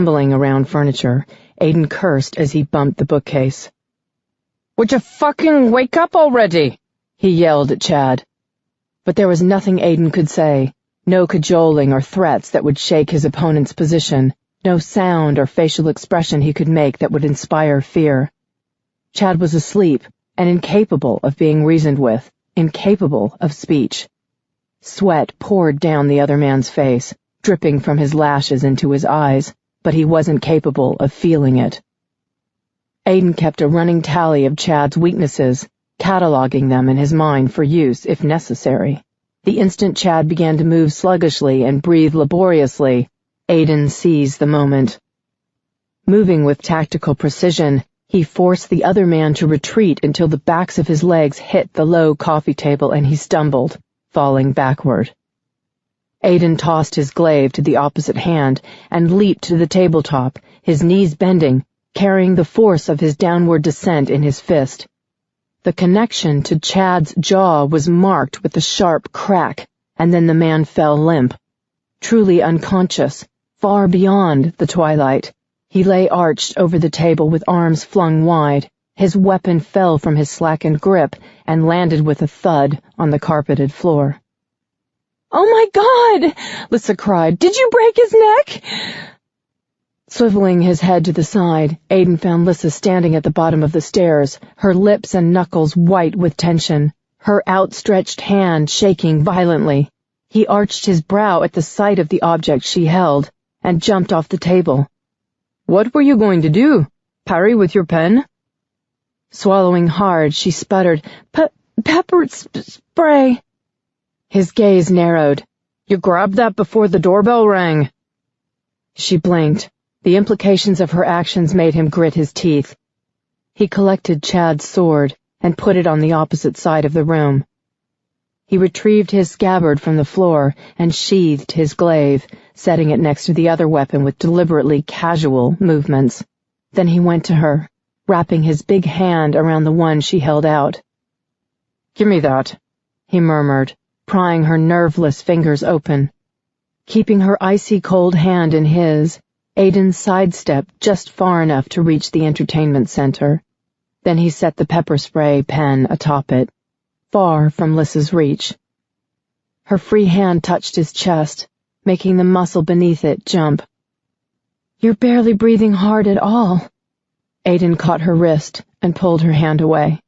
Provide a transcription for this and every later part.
fumbling around furniture. Aiden cursed as he bumped the bookcase. "Would you fucking wake up already?" he yelled at Chad. But there was nothing Aiden could say, no cajoling or threats that would shake his opponent's position, no sound or facial expression he could make that would inspire fear. Chad was asleep and incapable of being reasoned with, incapable of speech. Sweat poured down the other man's face, dripping from his lashes into his eyes, but he wasn't capable of feeling it. Aiden kept a running tally of Chad's weaknesses, cataloging them in his mind for use if necessary. The instant Chad began to move sluggishly and breathe laboriously, Aiden seized the moment. Moving with tactical precision, he forced the other man to retreat until the backs of his legs hit the low coffee table and he stumbled, falling backward. Aiden tossed his glaive to the opposite hand and leaped to the tabletop, his knees bending, carrying the force of his downward descent in his fist. The connection to Chad's jaw was marked with a sharp crack, and then the man fell limp. Truly unconscious, far beyond the twilight, he lay arched over the table with arms flung wide. His weapon fell from his slackened grip and landed with a thud on the carpeted floor. "Oh my God!" Lissa cried. "Did you break his neck?" Swiveling his head to the side, Aiden found Lissa standing at the bottom of the stairs, her lips and knuckles white with tension, her outstretched hand shaking violently. He arched his brow at the sight of the object she held, and jumped off the table. "What were you going to do? Parry with your pen?" Swallowing hard, she sputtered, Pepper spray." His gaze narrowed. "You grabbed that before the doorbell rang." She blinked. The implications of her actions made him grit his teeth. He collected Chad's sword and put it on the opposite side of the room. He retrieved his scabbard from the floor and sheathed his glaive, setting it next to the other weapon with deliberately casual movements. Then he went to her, wrapping his big hand around the one she held out. "Give me that," he murmured, prying her nerveless fingers open. Keeping her icy cold hand in his, Aiden sidestepped just far enough to reach the entertainment center. Then he set the pepper spray pen atop it, far from Lissa's reach. Her free hand touched his chest, making the muscle beneath it jump. "You're barely breathing hard at all." Aiden caught her wrist and pulled her hand away.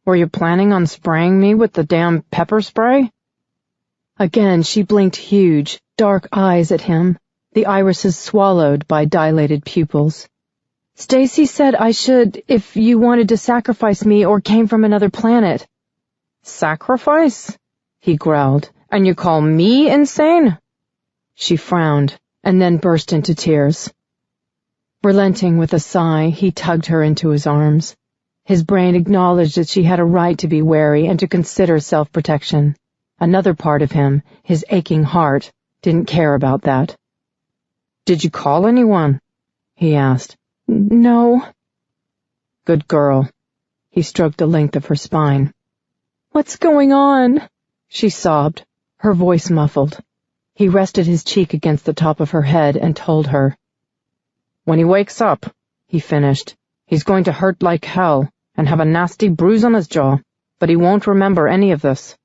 "Were you planning on spraying me with the damn pepper spray?" Again she blinked huge, dark eyes at him, the irises swallowed by dilated pupils. "Stacy said I should if you wanted to sacrifice me or came from another planet." "Sacrifice?" he growled. "And you call me insane?" She frowned, and then burst into tears. Relenting with a sigh, he tugged her into his arms. His brain acknowledged that she had a right to be wary and to consider self-protection. Another part of him, his aching heart, didn't care about that. "Did you call anyone?" he asked. "No." "Good girl." He stroked the length of her spine. "What's going on?" she sobbed, her voice muffled. He rested his cheek against the top of her head and told her. "When he wakes up," he finished, "he's going to hurt like hell and have a nasty bruise on his jaw, but he won't remember any of this."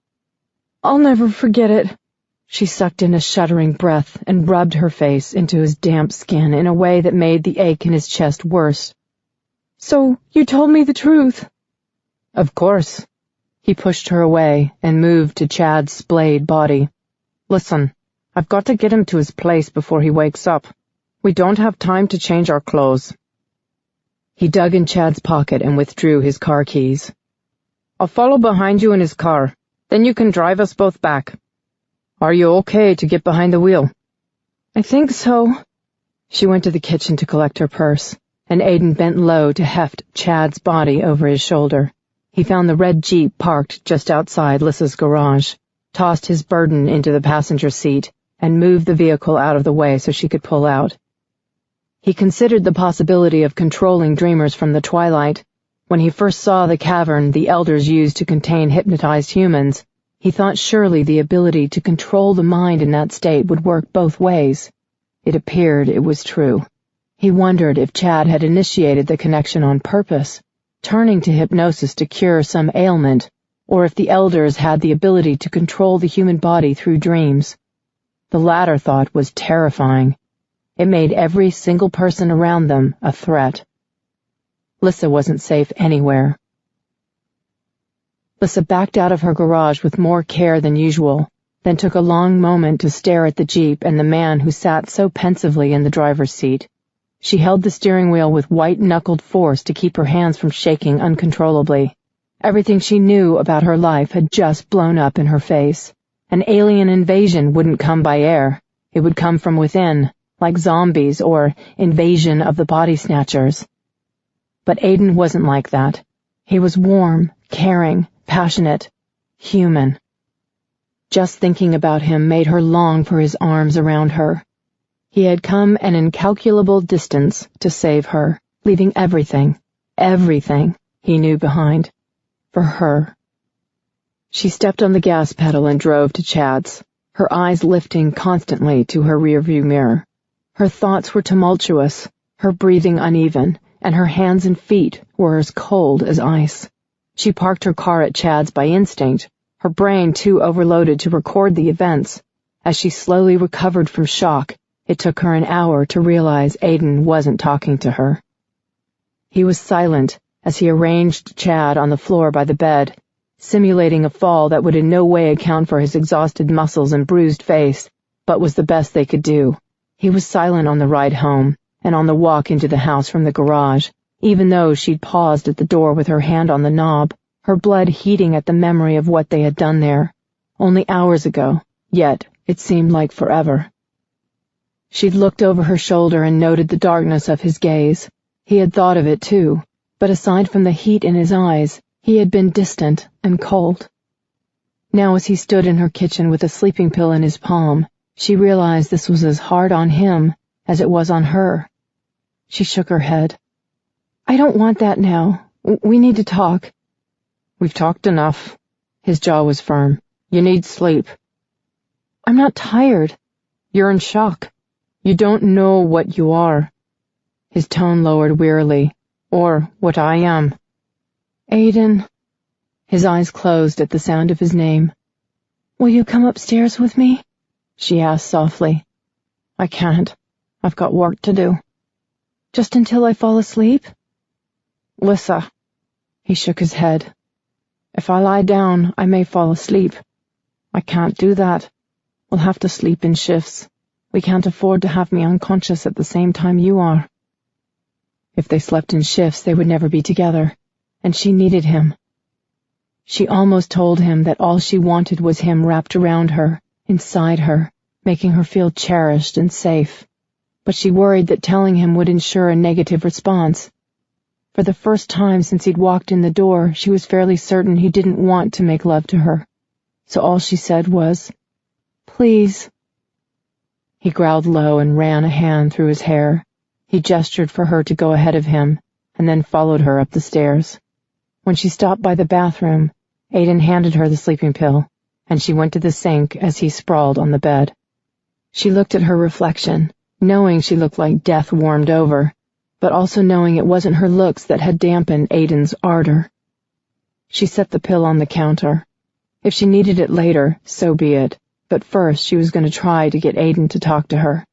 "I'll never forget it." She sucked in a shuddering breath and rubbed her face into his damp skin in a way that made the ache in his chest worse. "So you told me the truth?" "Of course." He pushed her away and moved to Chad's splayed body. "Listen, I've got to get him to his place before he wakes up. We don't have time to change our clothes." He dug in Chad's pocket and withdrew his car keys. "I'll follow behind you in his car. Then you can drive us both back. Are you okay to get behind the wheel?" "I think so." She went to the kitchen to collect her purse, and Aiden bent low to heft Chad's body over his shoulder. He found the red Jeep parked just outside Lissa's garage, tossed his burden into the passenger seat, and moved the vehicle out of the way so she could pull out. He considered the possibility of controlling dreamers from the twilight. When he first saw the cavern the elders used to contain hypnotized humans, he thought surely the ability to control the mind in that state would work both ways. It appeared it was true. He wondered if Chad had initiated the connection on purpose, turning to hypnosis to cure some ailment, or if the elders had the ability to control the human body through dreams. The latter thought was terrifying. It made every single person around them a threat. Lissa wasn't safe anywhere. Lissa backed out of her garage with more care than usual, then took a long moment to stare at the Jeep and the man who sat so pensively in the driver's seat. She held the steering wheel with white-knuckled force to keep her hands from shaking uncontrollably. Everything she knew about her life had just blown up in her face. An alien invasion wouldn't come by air. It would come from within, like zombies or invasion of the body snatchers. But Aiden wasn't like that. He was warm, caring, passionate, human. Just thinking about him made her long for his arms around her. He had come an incalculable distance to save her, leaving everything he knew behind, for her. She stepped on the gas pedal and drove to Chad's, her eyes lifting constantly to her rearview mirror. Her thoughts were tumultuous, her breathing uneven, and her hands and feet were as cold as ice. She parked her car at Chad's by instinct, her brain too overloaded to record the events. As she slowly recovered from shock, it took her an hour to realize Aiden wasn't talking to her. He was silent as he arranged Chad on the floor by the bed, simulating a fall that would in no way account for his exhausted muscles and bruised face, but was the best they could do. He was silent on the ride home and on the walk into the house from the garage, even though she'd paused at the door with her hand on the knob, her blood heating at the memory of what they had done there, only hours ago, yet it seemed like forever. She'd looked over her shoulder and noted the darkness of his gaze. He had thought of it too, but aside from the heat in his eyes, he had been distant and cold. Now as he stood in her kitchen with a sleeping pill in his palm, she realized this was as hard on him as it was on her. She shook her head. "I don't want that now. We need to talk." "We've talked enough." His jaw was firm. "You need sleep." "I'm not tired." "You're in shock. You don't know what you are." His tone lowered wearily. "Or what I am." "Aiden." His eyes closed at the sound of his name. "Will you come upstairs with me?" she asked softly. "I can't. I've got work to do." "Just until I fall asleep?" "Lissa." He shook his head. "If I lie down, I may fall asleep. I can't do that. We'll have to sleep in shifts. We can't afford to have me unconscious at the same time you are." If they slept in shifts, they would never be together, and she needed him. She almost told him that all she wanted was him wrapped around her, inside her, making her feel cherished and safe. But she worried that telling him would ensure a negative response. For the first time since he'd walked in the door, she was fairly certain he didn't want to make love to her. So all she said was, "Please." He growled low and ran a hand through his hair. He gestured for her to go ahead of him, and then followed her up the stairs. When she stopped by the bathroom, Aiden handed her the sleeping pill, and she went to the sink as he sprawled on the bed. She looked at her reflection, knowing she looked like death warmed over, but also knowing it wasn't her looks that had dampened Aiden's ardor. She set the pill on the counter. If she needed it later, so be it. But first she was going to try to get Aiden to talk to her.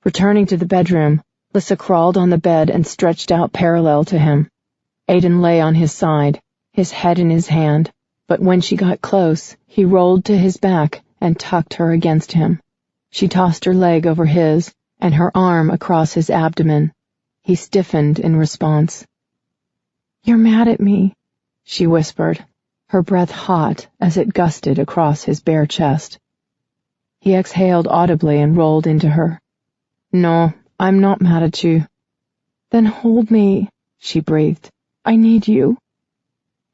Returning to the bedroom, Lissa crawled on the bed and stretched out parallel to him. Aiden lay on his side, his head in his hand, but when she got close, he rolled to his back and tucked her against him. She tossed her leg over his and her arm across his abdomen. He stiffened in response. "You're mad at me," she whispered, her breath hot as it gusted across his bare chest. He exhaled audibly and rolled into her. "No, I'm not mad at you." "Then hold me," she breathed. "I need you."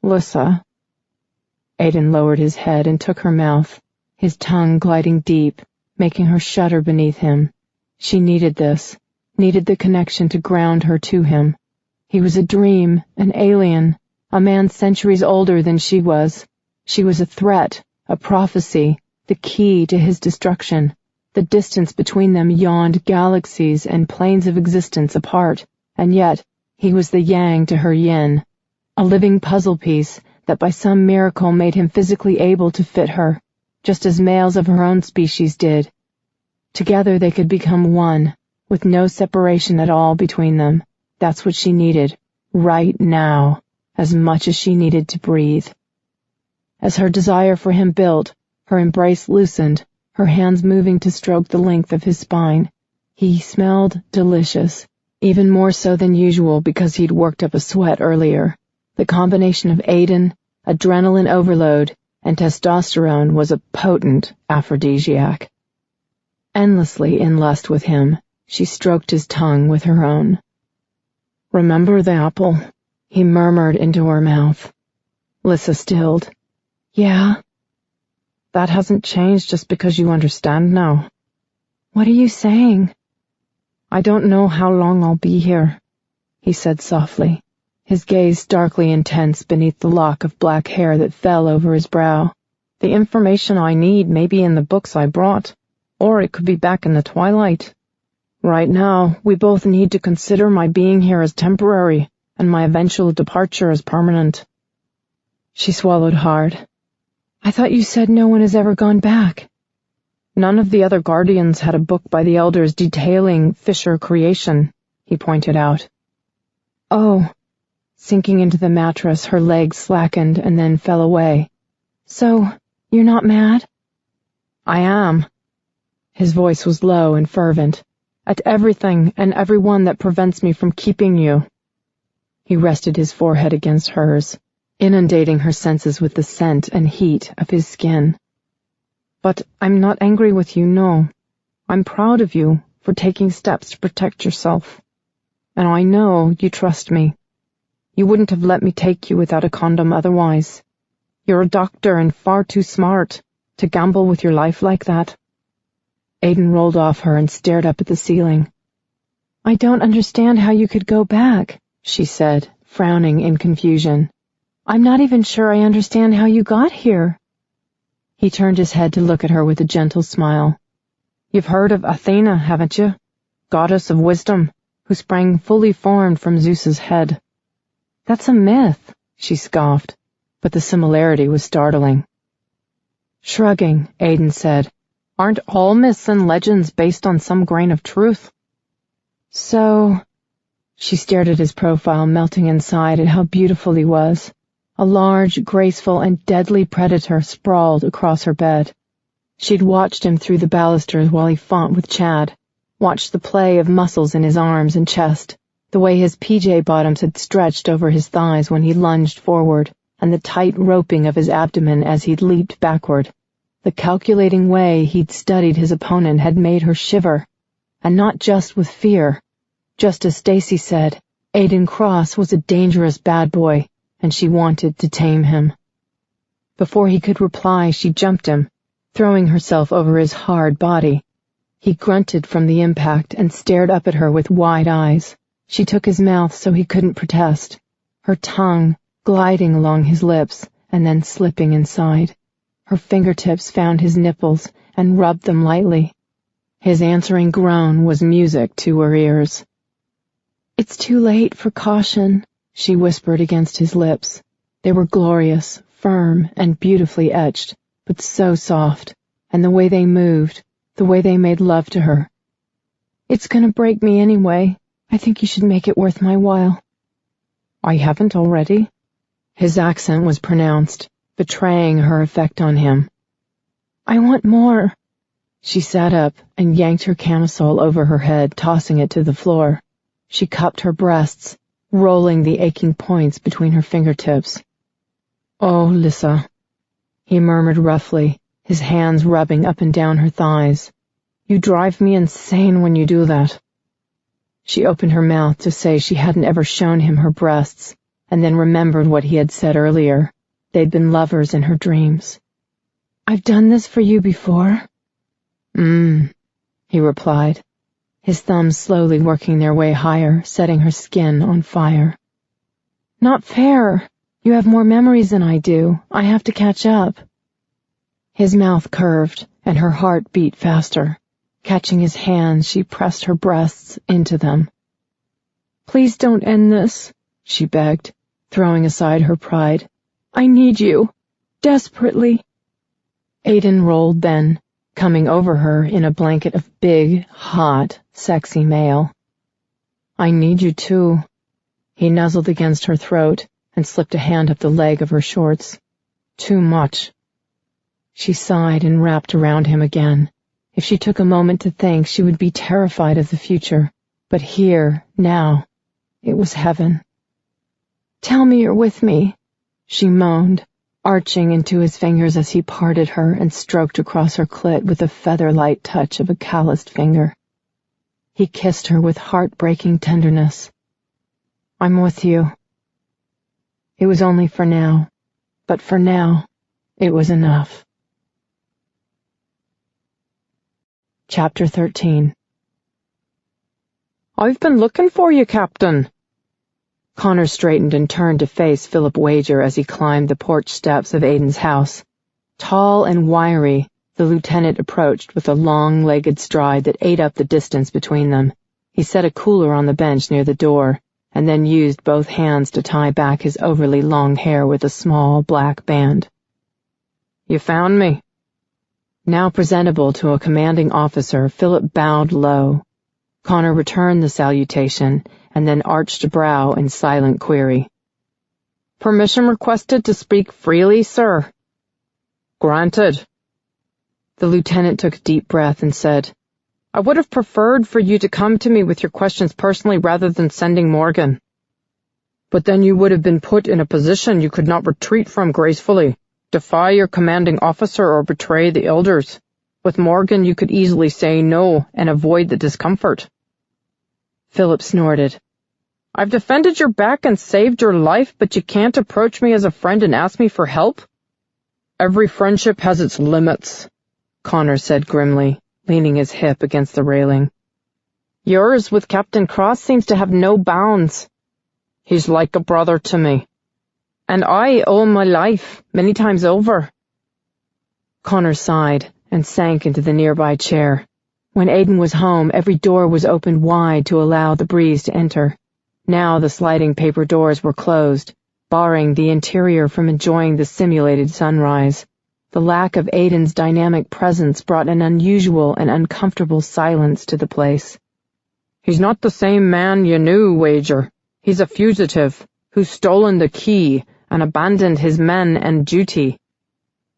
"Lissa." Aiden lowered his head and took her mouth, his tongue gliding deep, making her shudder beneath him. She needed this, needed the connection to ground her to him. He was a dream, an alien, a man centuries older than she was. She was a threat, a prophecy, the key to his destruction, The distance between them yawned galaxies and planes of existence apart, and yet he was the yang to her yin, a living puzzle piece that by some miracle made him physically able to fit her, just as males of her own species did. Together they could become one, with no separation at all between them. That's what she needed, right now, as much as she needed to breathe. As her desire for him built, her embrace loosened, her hands moving to stroke the length of his spine. He smelled delicious, even more so than usual because he'd worked up a sweat earlier. The combination of Aiden, adrenaline overload, and testosterone was a potent aphrodisiac. Endlessly in lust with him, she stroked his tongue with her own. "Remember the apple?" he murmured into her mouth. Lissa stilled. "Yeah." "That hasn't changed just because you understand now." "What are you saying?" "I don't know how long I'll be here," he said softly, his gaze starkly intense beneath the lock of black hair that fell over his brow. "The information I need may be in the books I brought, or it could be back in the twilight. Right now, we both need to consider my being here as temporary and my eventual departure as permanent." She swallowed hard. "I thought you said no one has ever gone back." "None of the other guardians had a book by the elders detailing Fisher creation," he pointed out. "Oh." Sinking into the mattress, her legs slackened and then fell away. "So, you're not mad?" "I am." His voice was low and fervent. "At everything and everyone that prevents me from keeping you." He rested his forehead against hers, inundating her senses with the scent and heat of his skin. "But I'm not angry with you, no. I'm proud of you for taking steps to protect yourself. And I know you trust me. You wouldn't have let me take you without a condom otherwise. You're a doctor and far too smart to gamble with your life like that." Aiden rolled off her and stared up at the ceiling. "I don't understand how you could go back," she said, frowning in confusion. "I'm not even sure I understand how you got here." He turned his head to look at her with a gentle smile. "You've heard of Athena, haven't you? Goddess of wisdom, who sprang fully formed from Zeus's head." "That's a myth," she scoffed, but the similarity was startling. Shrugging, Aiden said, "Aren't all myths and legends based on some grain of truth?" "So..." She stared at his profile, melting inside at how beautiful he was. A large, graceful, and deadly predator sprawled across her bed. She'd watched him through the balusters while he fought with Chad, watched the play of muscles in his arms and chest, the way his PJ bottoms had stretched over his thighs when he lunged forward, and the tight roping of his abdomen as he'd leaped backward. The calculating way he'd studied his opponent had made her shiver, and not just with fear. Just as Stacy said, Aiden Cross was a dangerous bad boy, and she wanted to tame him. Before he could reply, she jumped him, throwing herself over his hard body. He grunted from the impact and stared up at her with wide eyes. She took his mouth so he couldn't protest, her tongue gliding along his lips and then slipping inside. Her fingertips found his nipples and rubbed them lightly. His answering groan was music to her ears. "It's too late for caution," she whispered against his lips. They were glorious, firm, and beautifully etched, but so soft, and the way they moved, the way they made love to her. "It's gonna break me anyway. I think you should make it worth my while." "I haven't already?" His accent was pronounced, betraying her effect on him. "I want more." She sat up and yanked her camisole over her head, tossing it to the floor. She cupped her breasts, rolling the aching points between her fingertips. "Oh, Lissa," he murmured roughly, his hands rubbing up and down her thighs. "You drive me insane when you do that." She opened her mouth to say she hadn't ever shown him her breasts, and then remembered what he had said earlier. They'd been lovers in her dreams. "I've done this for you before." He replied, his thumbs slowly working their way higher, setting her skin on fire. "Not fair. You have more memories than I do. I have to catch up." His mouth curved, and her heart beat faster. Catching his hands, she pressed her breasts into them. "Please don't end this," she begged, throwing aside her pride. "I need you. Desperately." Aiden rolled then, coming over her in a blanket of big, hot, sexy male. "I need you too." He nuzzled against her throat and slipped a hand up the leg of her shorts. "Too much." She sighed and wrapped around him again. If she took a moment to think, she would be terrified of the future. But here, now, it was heaven. "Tell me you're with me," she moaned, arching into his fingers as he parted her and stroked across her clit with the feather-light touch of a calloused finger. He kissed her with heartbreaking tenderness. "I'm with you." It was only for now, but for now, it was enough. Chapter 13. "I've been looking for you, Captain." Connor straightened and turned to face Philip Wager as he climbed the porch steps of Aiden's house. Tall and wiry, the lieutenant approached with a long-legged stride that ate up the distance between them. He set a cooler on the bench near the door, and then used both hands to tie back his overly long hair with a small black band. "You found me." Now presentable to a commanding officer, Philip bowed low. Connor returned the salutation and then arched a brow in silent query. "Permission requested to speak freely, sir." "Granted." The lieutenant took a deep breath and said, "I would have preferred for you to come to me with your questions personally rather than sending Morgan." "But then you would have been put in a position you could not retreat from gracefully, defy your commanding officer or betray the elders. With Morgan you could easily say no and avoid the discomfort." Philip snorted. "I've defended your back and saved your life, but you can't approach me as a friend and ask me for help?" "Every friendship has its limits," Connor said grimly, leaning his hip against the railing. "Yours with Captain Cross seems to have no bounds." "He's like a brother to me." "And I owe him my life, many times over." Connor sighed and sank into the nearby chair. When Aiden was home, every door was opened wide to allow the breeze to enter. Now the sliding paper doors were closed, barring the interior from enjoying the simulated sunrise. The lack of Aiden's dynamic presence brought an unusual and uncomfortable silence to the place. "He's not the same man you knew, Wager. He's a fugitive who's stolen the key and abandoned his men and duty."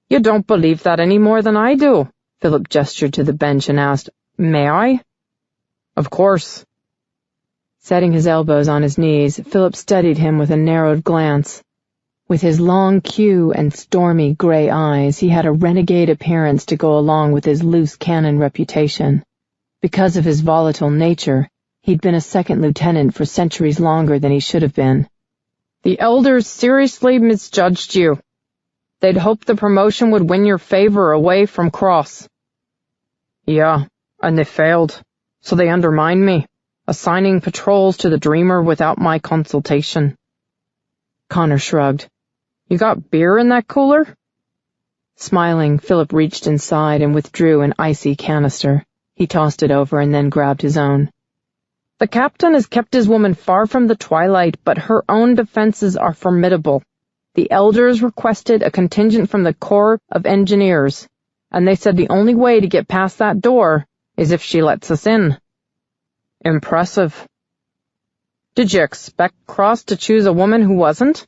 "You don't believe that any more than I do." Philip gestured to the bench and asked, "May I?" "Of course." Setting his elbows on his knees, Philip studied him with a narrowed glance. With his long queue and stormy gray eyes, he had a renegade appearance to go along with his loose cannon reputation. Because of his volatile nature, he'd been a second lieutenant for centuries longer than he should have been. "The elders seriously misjudged you. They'd hoped the promotion would win your favor away from Cross." "Yeah, and they failed, so they undermined me, assigning patrols to the Dreamer without my consultation." Connor shrugged. "You got beer in that cooler?" Smiling, Philip reached inside and withdrew an icy canister. He tossed it over and then grabbed his own. "The captain has kept his woman far from the twilight, but her own defenses are formidable. The elders requested a contingent from the Corps of Engineers, and they said the only way to get past that door is if she lets us in." "Impressive. Did you expect Cross to choose a woman who wasn't?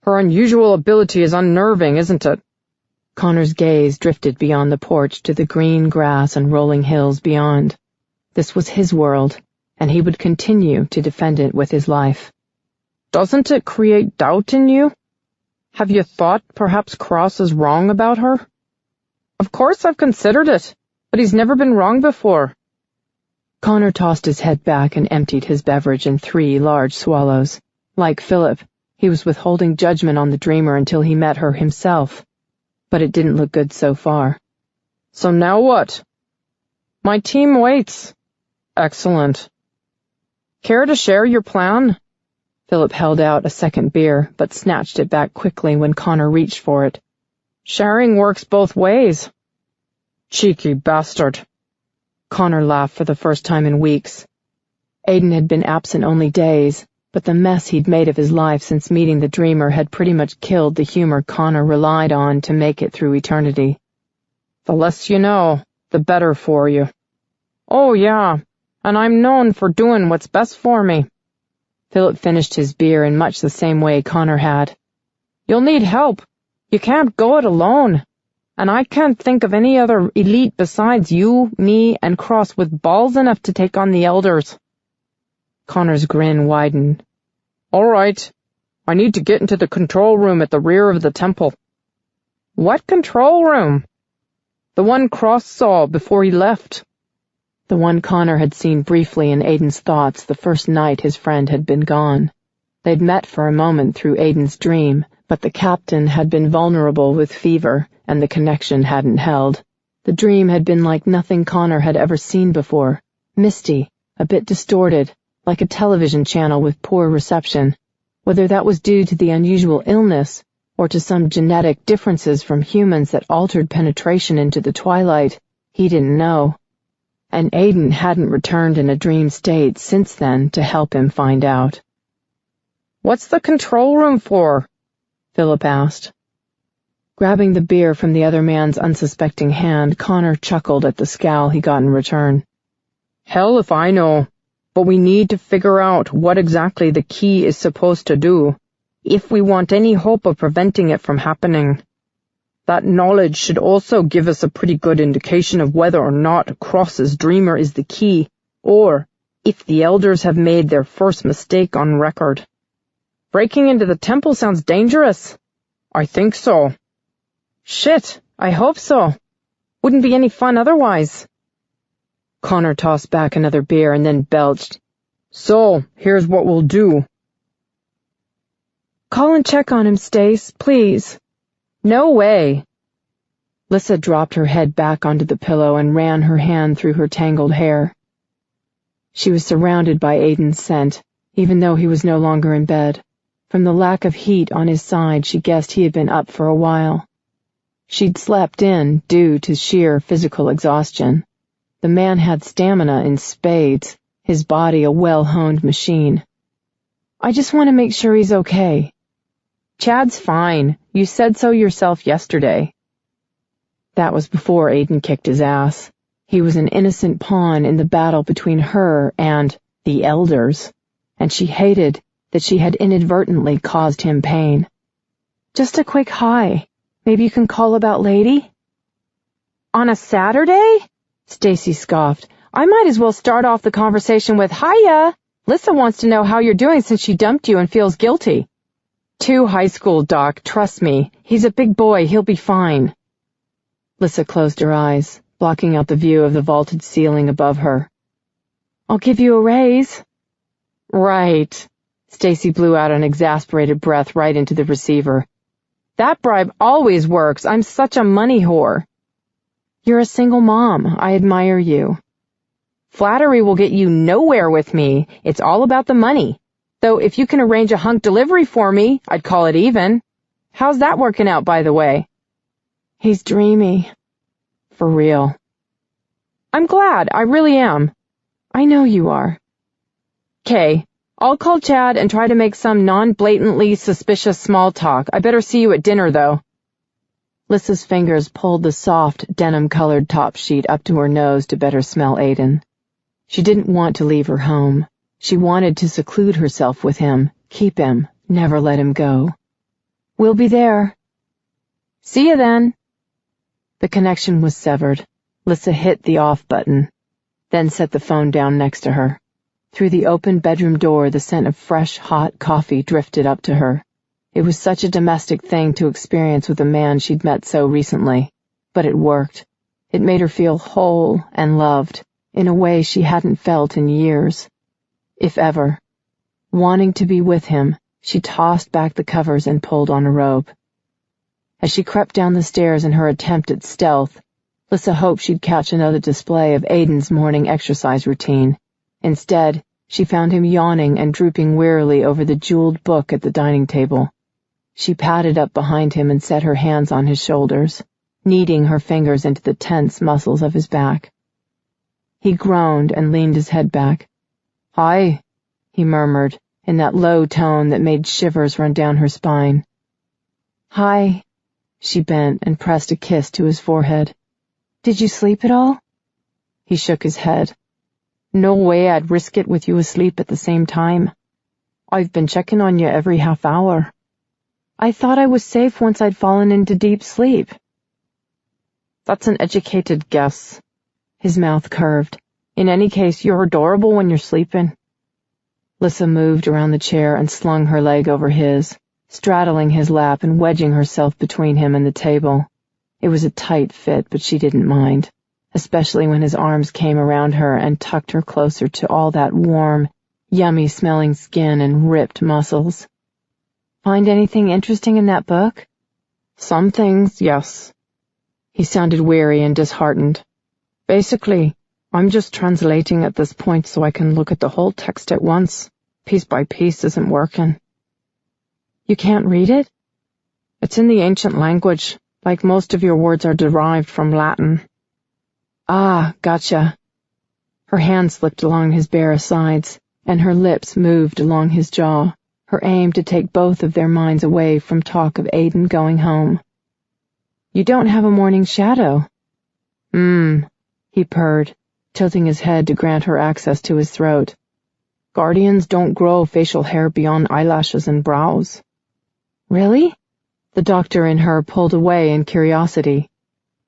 Her unusual ability is unnerving, isn't it?" Connor's gaze drifted beyond the porch to the green grass and rolling hills beyond. This was his world, and he would continue to defend it with his life. "Doesn't it create doubt in you? Have you thought perhaps Cross is wrong about her?" "Of course I've considered it, but he's never been wrong before." Connor tossed his head back and emptied his beverage in 3 large swallows. Like Philip, he was withholding judgment on the Dreamer until he met her himself. But it didn't look good so far. "So now what?" "My team waits." "Excellent. Care to share your plan?" Philip held out a second beer, but snatched it back quickly when Connor reached for it. "Sharing works both ways." "Cheeky bastard." Connor laughed for the first time in weeks. Aiden had been absent only days, but the mess he'd made of his life since meeting the dreamer had pretty much killed the humor Connor relied on to make it through eternity. The less you know, the better for you. Oh, yeah, and I'm known for doing what's best for me. Philip finished his beer in much the same way Connor had. You'll need help. You can't go it alone. And I can't think of any other elite besides you, me, and Cross with balls enough to take on the elders. Connor's grin widened. All right. I need to get into the control room at the rear of the temple. What control room? The one Cross saw before he left. The one Connor had seen briefly in Aiden's thoughts the first night his friend had been gone. They'd met for a moment through Aiden's dream, but the captain had been vulnerable with fever, and the connection hadn't held. The dream had been like nothing Connor had ever seen before, misty, a bit distorted, like a television channel with poor reception. Whether that was due to the unusual illness, or to some genetic differences from humans that altered penetration into the twilight, he didn't know. And Aiden hadn't returned in a dream state since then to help him find out. What's the control room for? Philip asked. Grabbing the beer from the other man's unsuspecting hand, Connor chuckled at the scowl he got in return. Hell if I know, but we need to figure out what exactly the key is supposed to do, if we want any hope of preventing it from happening. That knowledge should also give us a pretty good indication of whether or not Cross's dreamer is the key, or if the elders have made their first mistake on record. Breaking into the temple sounds dangerous. I think so. Shit, I hope so. Wouldn't be any fun otherwise. Connor tossed back another beer and then belched. So, here's what we'll do. Call and check on him, Stace, please. No way. Lissa dropped her head back onto the pillow and ran her hand through her tangled hair. She was surrounded by Aiden's scent, even though he was no longer in bed. From the lack of heat on his side, she guessed he had been up for a while. She'd slept in due to sheer physical exhaustion. The man had stamina in spades, his body a well-honed machine. I just want to make sure he's okay. Chad's fine. You said so yourself yesterday. That was before Aiden kicked his ass. He was an innocent pawn in the battle between her and the elders, and she hated that she had inadvertently caused him pain. Just a quick hi. Maybe you can call about Lady? On a Saturday? Stacy scoffed. I might as well start off the conversation with, Hiya! Lissa wants to know how you're doing since she dumped you and feels guilty. Too high school, Doc, trust me. He's a big boy, he'll be fine. Lissa closed her eyes, blocking out the view of the vaulted ceiling above her. I'll give you a raise. Right. Stacy blew out an exasperated breath right into the receiver. That bribe always works. I'm such a money whore. You're a single mom. I admire you. Flattery will get you nowhere with me. It's all about the money. Though if you can arrange a hunk delivery for me, I'd call it even. How's that working out, by the way? He's dreamy. For real. I'm glad. I really am. I know you are. 'Kay. I'll call Chad and try to make some non-blatantly suspicious small talk. I better see you at dinner, though. Lissa's fingers pulled the soft, denim-colored top sheet up to her nose to better smell Aiden. She didn't want to leave her home. She wanted to seclude herself with him, keep him, never let him go. We'll be there. See you then. The connection was severed. Lissa hit the off button, then set the phone down next to her. Through the open bedroom door, the scent of fresh, hot coffee drifted up to her. It was such a domestic thing to experience with a man she'd met so recently, but it worked. It made her feel whole and loved, in a way she hadn't felt in years, if ever. Wanting to be with him, she tossed back the covers and pulled on a robe. As she crept down the stairs in her attempt at stealth, Lissa hoped she'd catch another display of Aiden's morning exercise routine. Instead, she found him yawning and drooping wearily over the jeweled book at the dining table. She padded up behind him and set her hands on his shoulders, kneading her fingers into the tense muscles of his back. He groaned and leaned his head back. "Hi," he murmured, in that low tone that made shivers run down her spine. "Hi." She bent and pressed a kiss to his forehead. "Did you sleep at all?" He shook his head. "No way I'd risk it with you asleep at the same time. I've been checking on you every half hour. I thought I was safe once I'd fallen into deep sleep." "That's an educated guess." His mouth curved. "In any case, you're adorable when you're sleeping." Lissa moved around the chair and slung her leg over his, straddling his lap and wedging herself between him and the table. It was a tight fit, but she didn't mind, especially when his arms came around her and tucked her closer to all that warm, yummy-smelling skin and ripped muscles. "Find anything interesting in that book?" "Some things, yes." He sounded weary and disheartened. "Basically, I'm just translating at this point so I can look at the whole text at once. Piece by piece isn't working." "You can't read it?" "It's in the ancient language, like most of your words are derived from Latin." "Ah, gotcha." Her hand slipped along his bare sides, and her lips moved along his jaw, her aim to take both of their minds away from talk of Aiden going home. "You don't have a morning shadow." He purred, tilting his head to grant her access to his throat. "Guardians don't grow facial hair beyond eyelashes and brows." "Really?" The doctor in her pulled away in curiosity.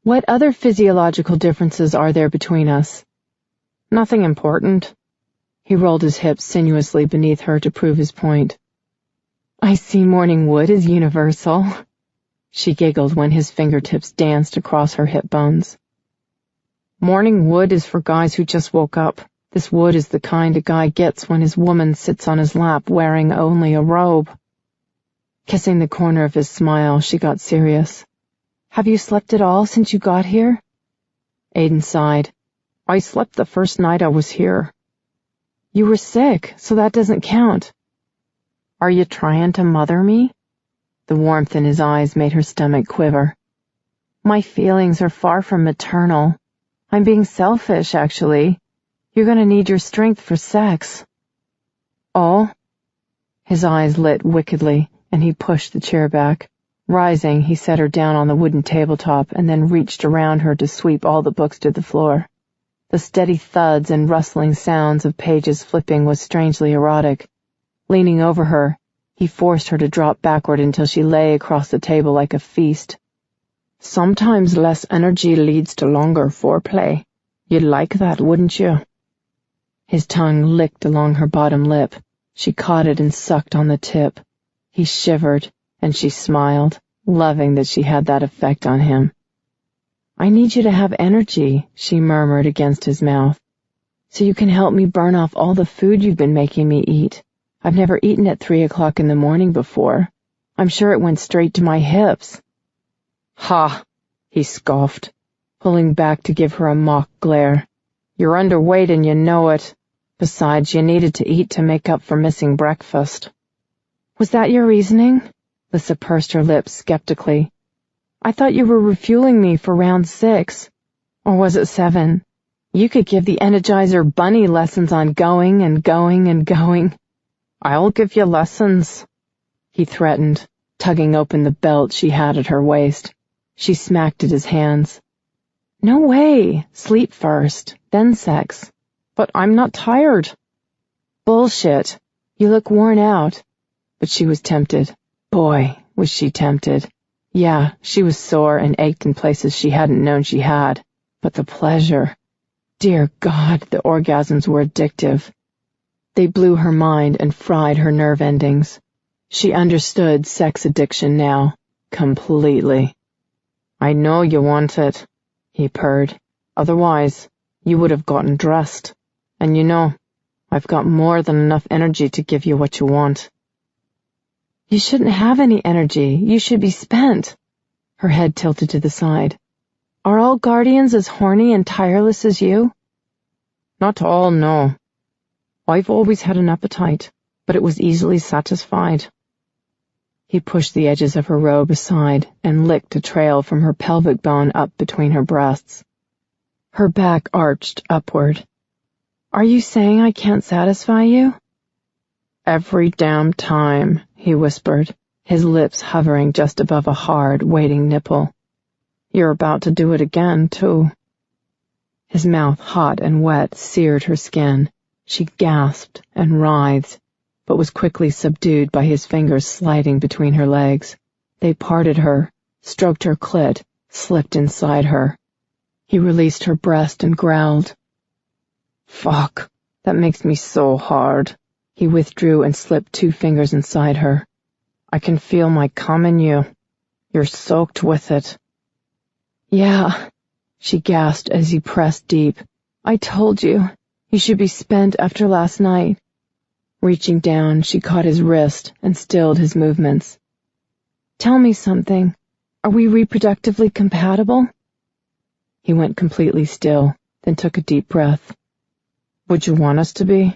"What other physiological differences are there between us?" "Nothing important." He rolled his hips sinuously beneath her to prove his point. "I see morning wood is universal." She giggled when his fingertips danced across her hip bones. "Morning wood is for guys who just woke up. This wood is the kind a guy gets when his woman sits on his lap wearing only a robe." Kissing the corner of his smile, she got serious. "Have you slept at all since you got here?" Aiden sighed. "I slept the first night I was here." "You were sick, so that doesn't count." "Are you trying to mother me?" The warmth in his eyes made her stomach quiver. "My feelings are far from maternal. I'm being selfish, actually. You're going to need your strength for sex." "Oh?" His eyes lit wickedly, and he pushed the chair back. Rising, he set her down on the wooden tabletop and then reached around her to sweep all the books to the floor. The steady thuds and rustling sounds of pages flipping was strangely erotic. Leaning over her, he forced her to drop backward until she lay across the table like a feast. "Sometimes less energy leads to longer foreplay. You'd like that, wouldn't you?" His tongue licked along her bottom lip. She caught it and sucked on the tip. He shivered, and she smiled, loving that she had that effect on him. "I need you to have energy," she murmured against his mouth, "so you can help me burn off all the food you've been making me eat. I've never eaten at 3 o'clock in the morning before. I'm sure it went straight to my hips." "Ha!" he scoffed, pulling back to give her a mock glare. "You're underweight and you know it. Besides, you needed to eat to make up for missing breakfast." "Was that your reasoning?" Lissa pursed her lips skeptically. "I thought you were refueling me for round 6. Or was it 7? You could give the Energizer Bunny lessons on going and going and going." "I'll give you lessons," he threatened, tugging open the belt she had at her waist. She smacked at his hands. "No way. Sleep first, then sex." "But I'm not tired." "Bullshit. You look worn out." But she was tempted. Boy, was she tempted. Yeah, she was sore and ached in places she hadn't known she had. But the pleasure. Dear God, the orgasms were addictive. They blew her mind and fried her nerve endings. She understood sex addiction now, completely. "I know you want it," he purred. "Otherwise, you would have gotten dressed. And you know, I've got more than enough energy to give you what you want." "You shouldn't have any energy. You should be spent." Her head tilted to the side. "Are all guardians as horny and tireless as you?" "Not all, no. I've always had an appetite, but it was easily satisfied." He pushed the edges of her robe aside and licked a trail from her pelvic bone up between her breasts. Her back arched upward. Are you saying I can't satisfy you? Every damn time, he whispered, his lips hovering just above a hard, waiting nipple. You're about to do it again, too. His mouth, hot and wet, seared her skin. She gasped and writhed, but was quickly subdued by his fingers sliding between her legs. They parted her, stroked her clit, slipped inside her. He released her breast and growled. Fuck, that makes me so hard. He withdrew and slipped 2 fingers inside her. I can feel my cum in you. You're soaked with it. Yeah, she gasped as he pressed deep. I told you. You should be spent after last night. Reaching down, she caught his wrist and stilled his movements. Tell me something. Are we reproductively compatible? He went completely still, then took a deep breath. Would you want us to be?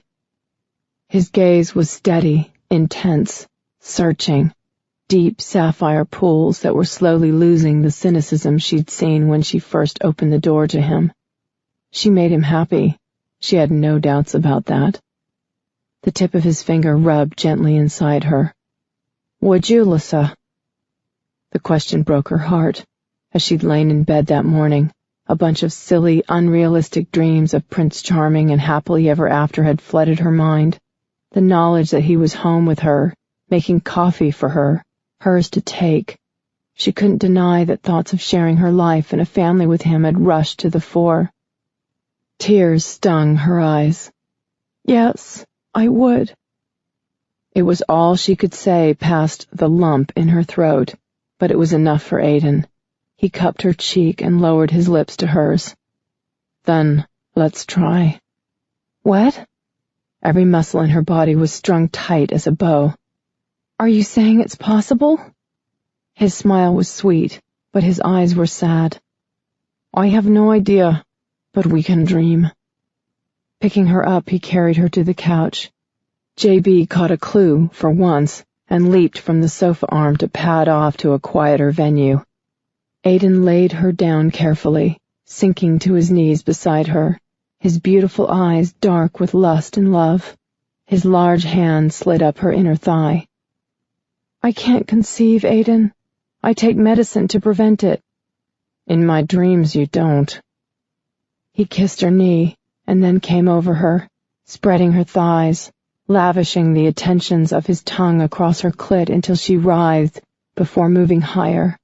His gaze was steady, intense, searching, deep sapphire pools that were slowly losing the cynicism she'd seen when she first opened the door to him. She made him happy. She had no doubts about that. The tip of his finger rubbed gently inside her. Would you, Lissa? The question broke her heart. As she'd lain in bed that morning, a bunch of silly, unrealistic dreams of Prince Charming and happily ever after had flooded her mind. The knowledge that he was home with her, making coffee for her, hers to take. She couldn't deny that thoughts of sharing her life and a family with him had rushed to the fore. Tears stung her eyes. Yes, I would. It was all she could say past the lump in her throat, but it was enough for Aiden. He cupped her cheek and lowered his lips to hers. Then, let's try. What? Every muscle in her body was strung tight as a bow. Are you saying it's possible? His smile was sweet, but his eyes were sad. I have no idea, but we can dream. Picking her up, he carried her to the couch. JB caught a clue, for once, and leaped from the sofa arm to pad off to a quieter venue. Aiden laid her down carefully, sinking to his knees beside her, his beautiful eyes dark with lust and love. His large hand slid up her inner thigh. I can't conceive, Aiden. I take medicine to prevent it. In my dreams you don't. He kissed her knee, and then came over her, spreading her thighs, lavishing the attentions of his tongue across her clit until she writhed before moving higher.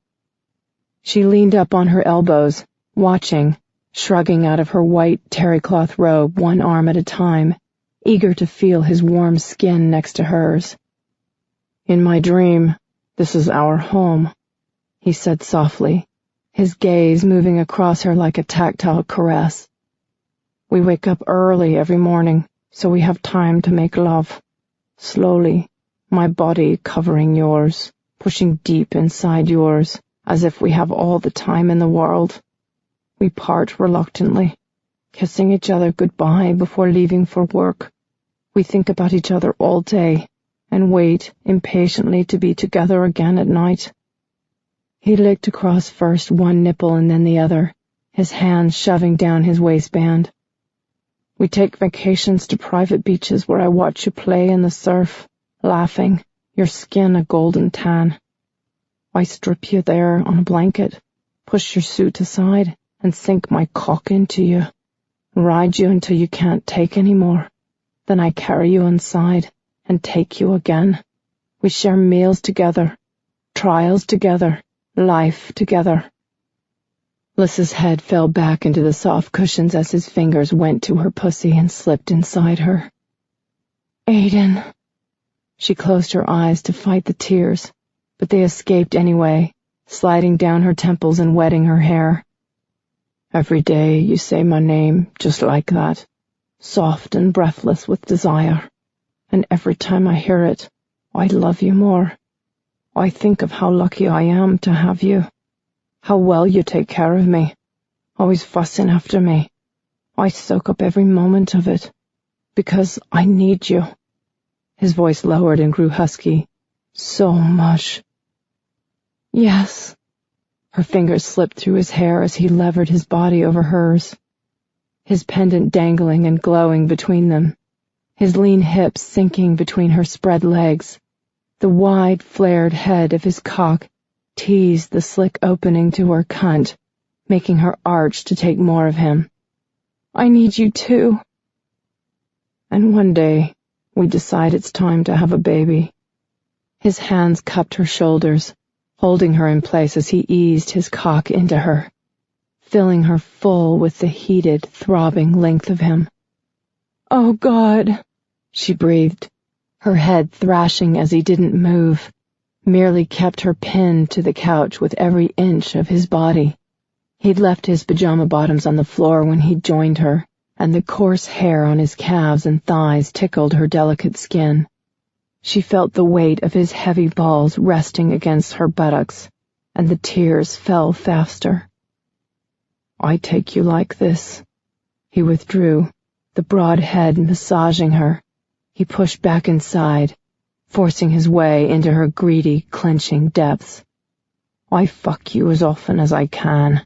She leaned up on her elbows, watching, shrugging out of her white terrycloth robe 1 arm at a time, eager to feel his warm skin next to hers. In my dream, this is our home, he said softly, his gaze moving across her like a tactile caress. We wake up early every morning, so we have time to make love. Slowly, my body covering yours, pushing deep inside yours, as if we have all the time in the world. We part reluctantly, kissing each other goodbye before leaving for work. We think about each other all day, and wait impatiently to be together again at night. He licked across first one nipple and then the other, his hands shoving down his waistband. We take vacations to private beaches where I watch you play in the surf, laughing, your skin a golden tan. I strip you there on a blanket, push your suit aside, and sink my cock into you, ride you until you can't take any more. Then I carry you inside and take you again. We share meals together, trials together, life together. Lissa's head fell back into the soft cushions as his fingers went to her pussy and slipped inside her. Aiden. She closed her eyes to fight the tears, but they escaped anyway, sliding down her temples and wetting her hair. Every day you say my name just like that, soft and breathless with desire, and every time I hear it, I love you more. I think of how lucky I am to have you, how well you take care of me, always fussing after me. I soak up every moment of it, because I need you. His voice lowered and grew husky. So much. Yes. Her fingers slipped through his hair as he levered his body over hers. his pendant dangling and glowing between them, his lean hips sinking between her spread legs. The wide, flared head of his cock teased the slick opening to her cunt, making her arch to take more of him. I need you too. And one day, we decide it's time to have a baby. His hands cupped her shoulders, holding her in place as he eased his cock into her, filling her full with the heated, throbbing length of him. Oh, God, she breathed, her head thrashing as he didn't move, merely kept her pinned to the couch with every inch of his body. He'd left his pajama bottoms on the floor when he'd joined her, and the coarse hair on his calves and thighs tickled her delicate skin. She felt the weight of his heavy balls resting against her buttocks, and the tears fell faster. I take you like this. He withdrew, the broad head massaging her. He pushed back inside, forcing his way into her greedy, clenching depths. I fuck you as often as I can.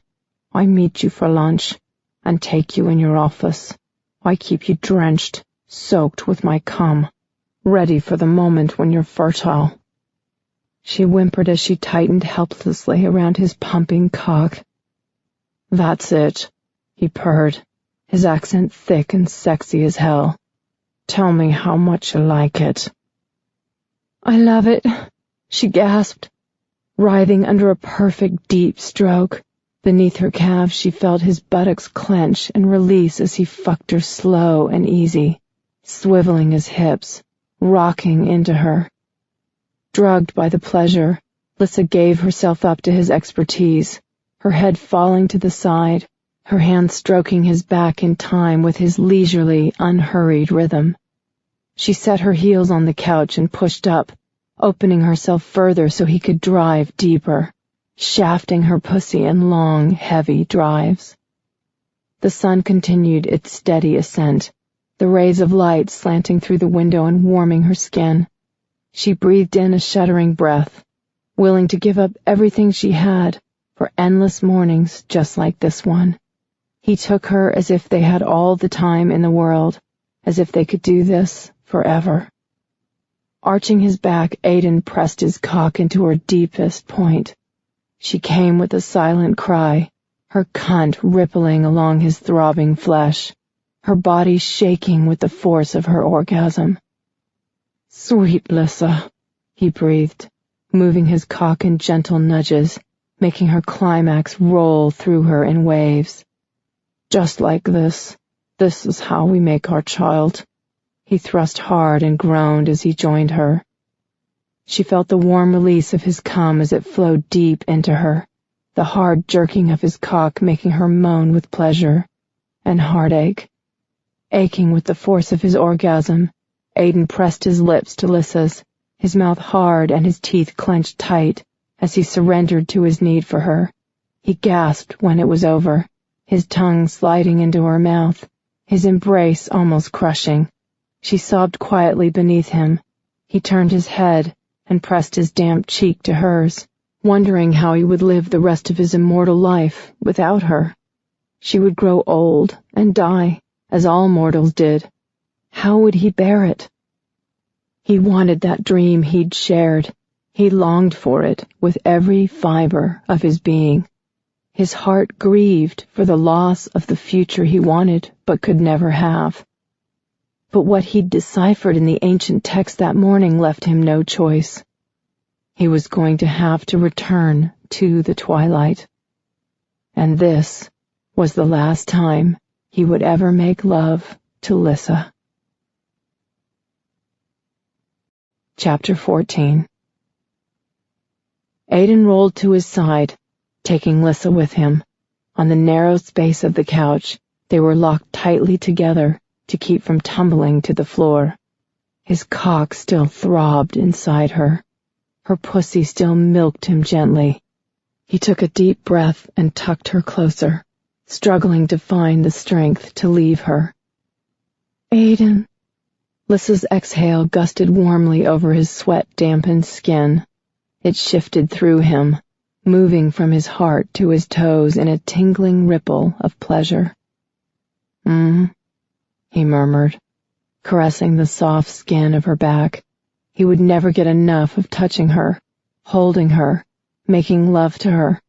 I meet you for lunch and take you in your office. I keep you drenched, soaked with my cum, ready for the moment when you're fertile. She whimpered as she tightened helplessly around his pumping cock. That's it, he purred, his accent thick and sexy as hell. Tell me how much you like it. I love it, she gasped, writhing under a perfect deep stroke. Beneath her calves she felt his buttocks clench and release as he fucked her slow and easy, swiveling his hips, rocking into her. Drugged by the pleasure, Lissa gave herself up to his expertise, her head falling to the side, her hand stroking his back in time with his leisurely, unhurried rhythm. She set her heels on the couch and pushed up, opening herself further so he could drive deeper, shafting her pussy in long, heavy drives. The sun continued its steady ascent, the rays of light slanting through the window and warming her skin. She breathed in a shuddering breath, willing to give up everything she had for endless mornings just like this one. He took her as if they had all the time in the world, as if they could do this forever. Arching his back, Aiden pressed his cock into her deepest point. She came with a silent cry, her cunt rippling along his throbbing flesh, her body shaking with the force of her orgasm. Sweet Lissa, he breathed, moving his cock in gentle nudges, making her climax roll through her in waves. Just like this. This is how we make our child. He thrust hard and groaned as he joined her. She felt the warm release of his cum as it flowed deep into her, the hard jerking of his cock making her moan with pleasure and heartache. Aching with the force of his orgasm, Aiden pressed his lips to Lissa's, his mouth hard and his teeth clenched tight as he surrendered to his need for her. He gasped when it was over, his tongue sliding into her mouth, his embrace almost crushing. She sobbed quietly beneath him. He turned his head and pressed his damp cheek to hers, wondering how he would live the rest of his immortal life without her. She would grow old and die, as all mortals did. How would he bear it? He wanted that dream he'd shared. He longed for it with every fiber of his being. His heart grieved for the loss of the future he wanted but could never have. But what he'd deciphered in the ancient text that morning left him no choice. He was going to have to return to the twilight. And this was the last time he would ever make love to Lissa. Chapter 14. Aiden rolled to his side, taking Lissa with him. On the narrow space of the couch, they were locked tightly together to keep from tumbling to the floor. His cock still throbbed inside her. Her pussy still milked him gently. He took a deep breath and tucked her closer, struggling to find the strength to leave her. Aiden. Lissa's exhale gusted warmly over his sweat-dampened skin. It shifted through him, moving from his heart to his toes in a tingling ripple of pleasure. He murmured, caressing the soft skin of her back. He would never get enough of touching her, holding her, making love to her.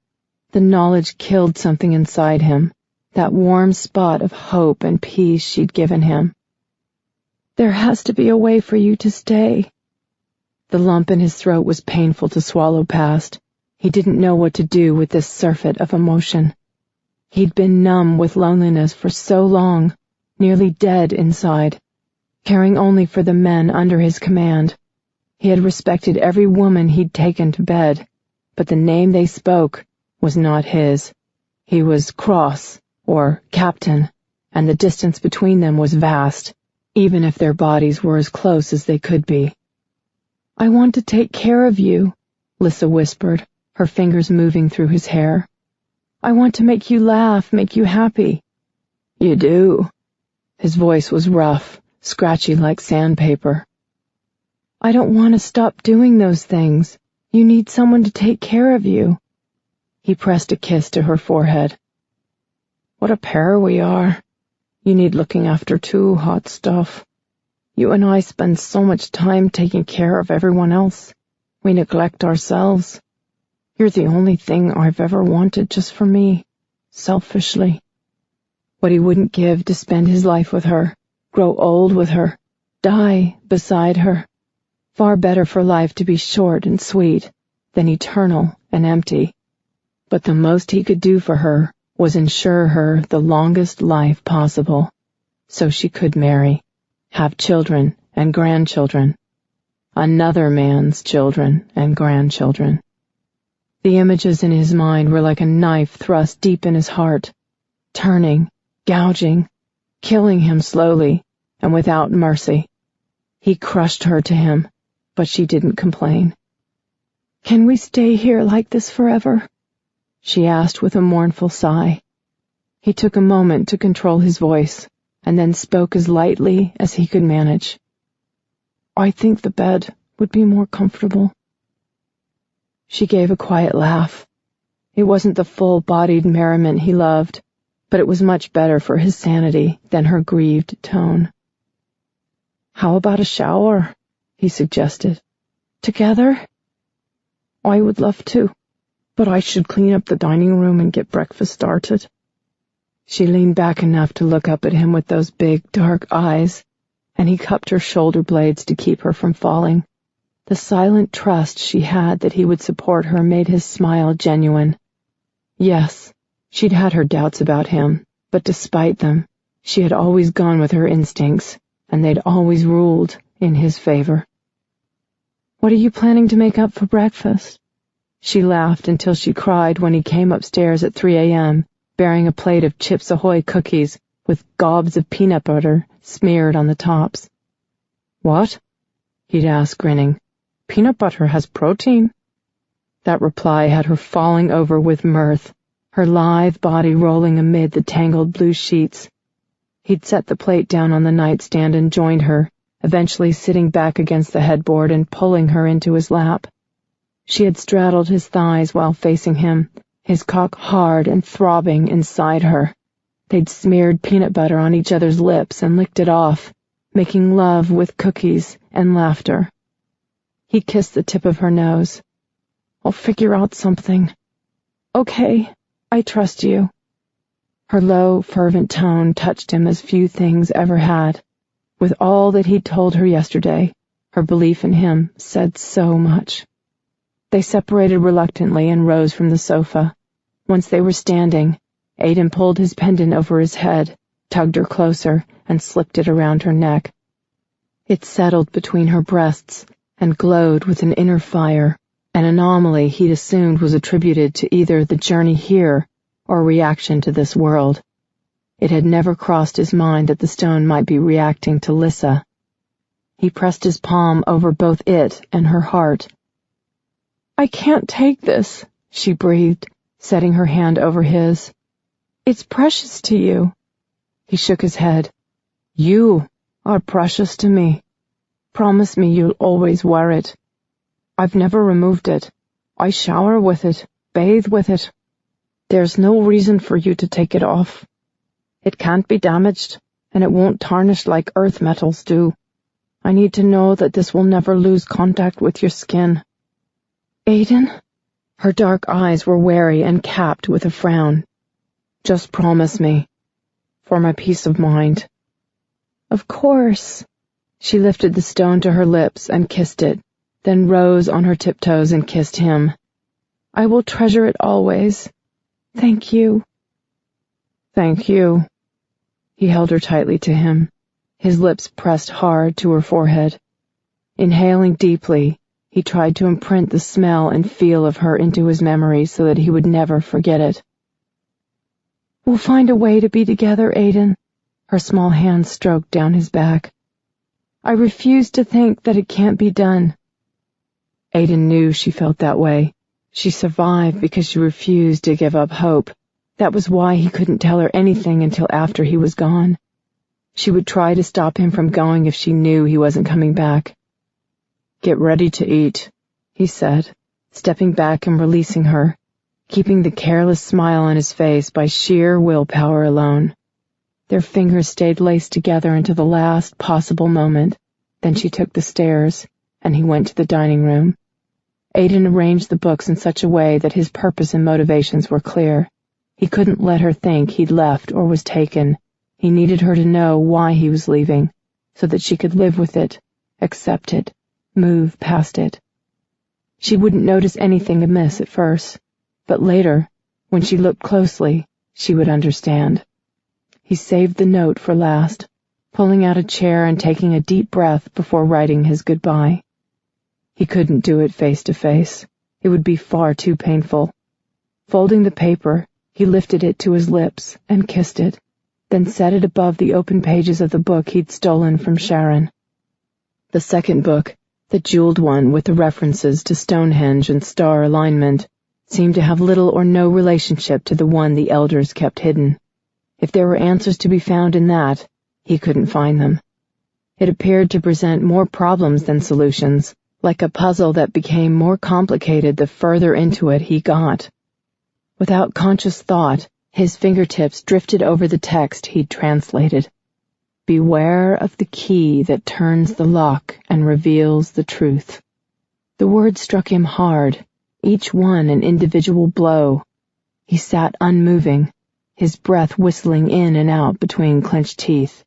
The knowledge killed something inside him, that warm spot of hope and peace she'd given him. There has to be a way for you to stay. The lump in his throat was painful to swallow past. He didn't know what to do with this surfeit of emotion. He'd been numb with loneliness for so long, nearly dead inside, caring only for the men under his command. He had respected every woman he'd taken to bed, but the name they spoke was not his. He was Cross, or Captain, and the distance between them was vast, even if their bodies were as close as they could be. I want to take care of you, Lissa whispered, her fingers moving through his hair. I want to make you laugh, make you happy. You do. His voice was rough, scratchy like sandpaper. I don't want to stop doing those things. You need someone to take care of you. He pressed a kiss to her forehead. What a pair we are. You need looking after too, hot stuff. You and I spend so much time taking care of everyone else. We neglect ourselves. You're the only thing I've ever wanted just for me, selfishly. What he wouldn't give to spend his life with her, grow old with her, die beside her. Far better for life to be short and sweet than eternal and empty. But the most he could do for her was ensure her the longest life possible, so she could marry, have children and grandchildren, another man's children and grandchildren. The images in his mind were like a knife thrust deep in his heart, turning, gouging, killing him slowly and without mercy. He crushed her to him, but she didn't complain. Can we stay here like this forever? She asked with a mournful sigh. He took a moment to control his voice, and then spoke as lightly as he could manage. I think the bed would be more comfortable. She gave a quiet laugh. It wasn't the full-bodied merriment he loved, but it was much better for his sanity than her grieved tone. How about a shower? He suggested. Together? I would love to, but I should clean up the dining room and get breakfast started. She leaned back enough to look up at him with those big, dark eyes, and he cupped her shoulder blades to keep her from falling. The silent trust she had that he would support her made his smile genuine. Yes, she'd had her doubts about him, but despite them, she had always gone with her instincts, and they'd always ruled in his favor. What are you planning to make up for breakfast? She laughed until she cried when he came upstairs at 3 a.m., bearing a plate of Chips Ahoy cookies with gobs of peanut butter smeared on the tops. What? He'd asked, grinning. Peanut butter has protein. That reply had her falling over with mirth, her lithe body rolling amid the tangled blue sheets. He'd set the plate down on the nightstand and joined her, eventually sitting back against the headboard and pulling her into his lap. She had straddled his thighs while facing him, his cock hard and throbbing inside her. They'd smeared peanut butter on each other's lips and licked it off, making love with cookies and laughter. He kissed the tip of her nose. I'll figure out something. Okay, I trust you. Her low, fervent tone touched him as few things ever had. With all that he'd told her yesterday, her belief in him said so much. They separated reluctantly and rose from the sofa. Once they were standing, Aiden pulled his pendant over his head, tugged her closer, and slipped it around her neck. It settled between her breasts and glowed with an inner fire, an anomaly he'd assumed was attributed to either the journey here or reaction to this world. It had never crossed his mind that the stone might be reacting to Lissa. He pressed his palm over both it and her heart. I can't take this, she breathed, setting her hand over his. It's precious to you. He shook his head. You are precious to me. Promise me you'll always wear it. I've never removed it. I shower with it, bathe with it. There's no reason for you to take it off. It can't be damaged, and it won't tarnish like earth metals do. I need to know that this will never lose contact with your skin. Aiden? Her dark eyes were wary and capped with a frown. Just promise me. For my peace of mind. Of course. She lifted the stone to her lips and kissed it, then rose on her tiptoes and kissed him. I will treasure it always. Thank you. Thank you. He held her tightly to him, his lips pressed hard to her forehead. Inhaling deeply, he tried to imprint the smell and feel of her into his memory so that he would never forget it. We'll find a way to be together, Aiden. Her small hand stroked down his back. I refuse to think that it can't be done. Aiden knew she felt that way. She survived because she refused to give up hope. That was why he couldn't tell her anything until after he was gone. She would try to stop him from going if she knew he wasn't coming back. Get ready to eat, he said, stepping back and releasing her, keeping the careless smile on his face by sheer willpower alone. Their fingers stayed laced together until the last possible moment. Then she took the stairs, and he went to the dining room. Aiden arranged the books in such a way that his purpose and motivations were clear. He couldn't let her think he'd left or was taken. He needed her to know why he was leaving, so that she could live with it, accept it, move past it. She wouldn't notice anything amiss at first, but later, when she looked closely, she would understand. He saved the note for last, pulling out a chair and taking a deep breath before writing his goodbye. He couldn't do it face to face. It would be far too painful. Folding the paper, he lifted it to his lips and kissed it, then set it above the open pages of the book he'd stolen from Sharon. The second book, the jeweled one with the references to Stonehenge and star alignment, seemed to have little or no relationship to the one the elders kept hidden. If there were answers to be found in that, he couldn't find them. It appeared to present more problems than solutions, like a puzzle that became more complicated the further into it he got. Without conscious thought, his fingertips drifted over the text he'd translated. Beware of the key that turns the lock and reveals the truth. The words struck him hard, each one an individual blow. He sat unmoving, his breath whistling in and out between clenched teeth.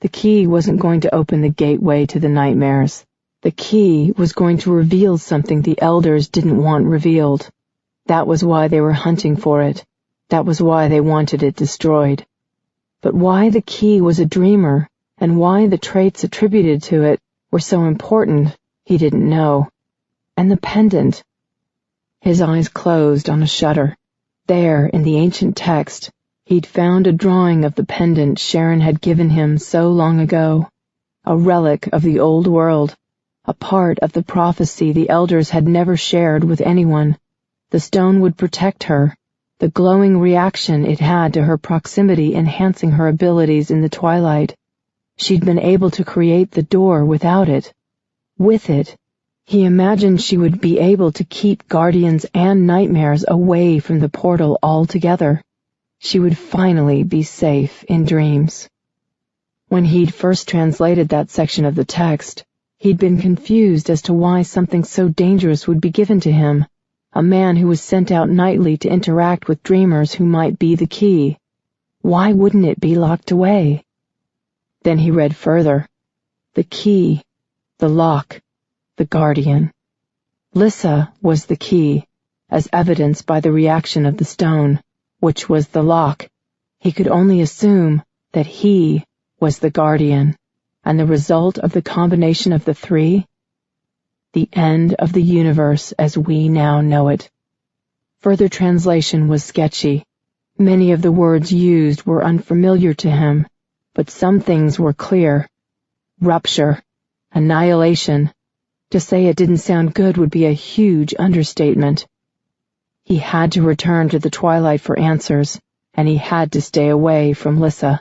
The key wasn't going to open the gateway to the nightmares. The key was going to reveal something the elders didn't want revealed. That was why they were hunting for it. That was why they wanted it destroyed. But why the key was a dreamer, and why the traits attributed to it were so important, he didn't know. And the pendant. His eyes closed on a shudder. There, in the ancient text, he'd found a drawing of the pendant Sharon had given him so long ago. A relic of the old world. A part of the prophecy the elders had never shared with anyone. The stone would protect her, the glowing reaction it had to her proximity enhancing her abilities in the twilight. She'd been able to create the door without it. With it, he imagined she would be able to keep guardians and nightmares away from the portal altogether. She would finally be safe in dreams. When he'd first translated that section of the text, he'd been confused as to why something so dangerous would be given to him. A man who was sent out nightly to interact with dreamers who might be the key. Why wouldn't it be locked away? Then he read further. The key, the lock, the guardian. Lissa was the key, as evidenced by the reaction of the stone, which was the lock. He could only assume that he was the guardian, and the result of the combination of the three? The end of the universe as we now know it. Further translation was sketchy. Many of the words used were unfamiliar to him, but some things were clear. Rupture, annihilation. To say it didn't sound good would be a huge understatement. He had to return to the twilight for answers, and he had to stay away from Lissa.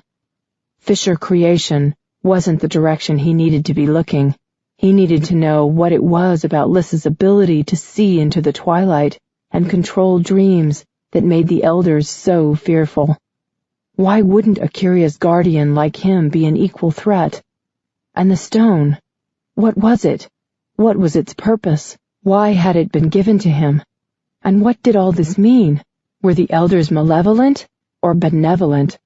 Fisher creation wasn't the direction he needed to be looking. He needed to know what it was about Lissa's ability to see into the twilight and control dreams that made the elders so fearful. Why wouldn't a curious guardian like him be an equal threat? And the stone, what was it? What was its purpose? Why had it been given to him? And what did all this mean? Were the elders malevolent or benevolent?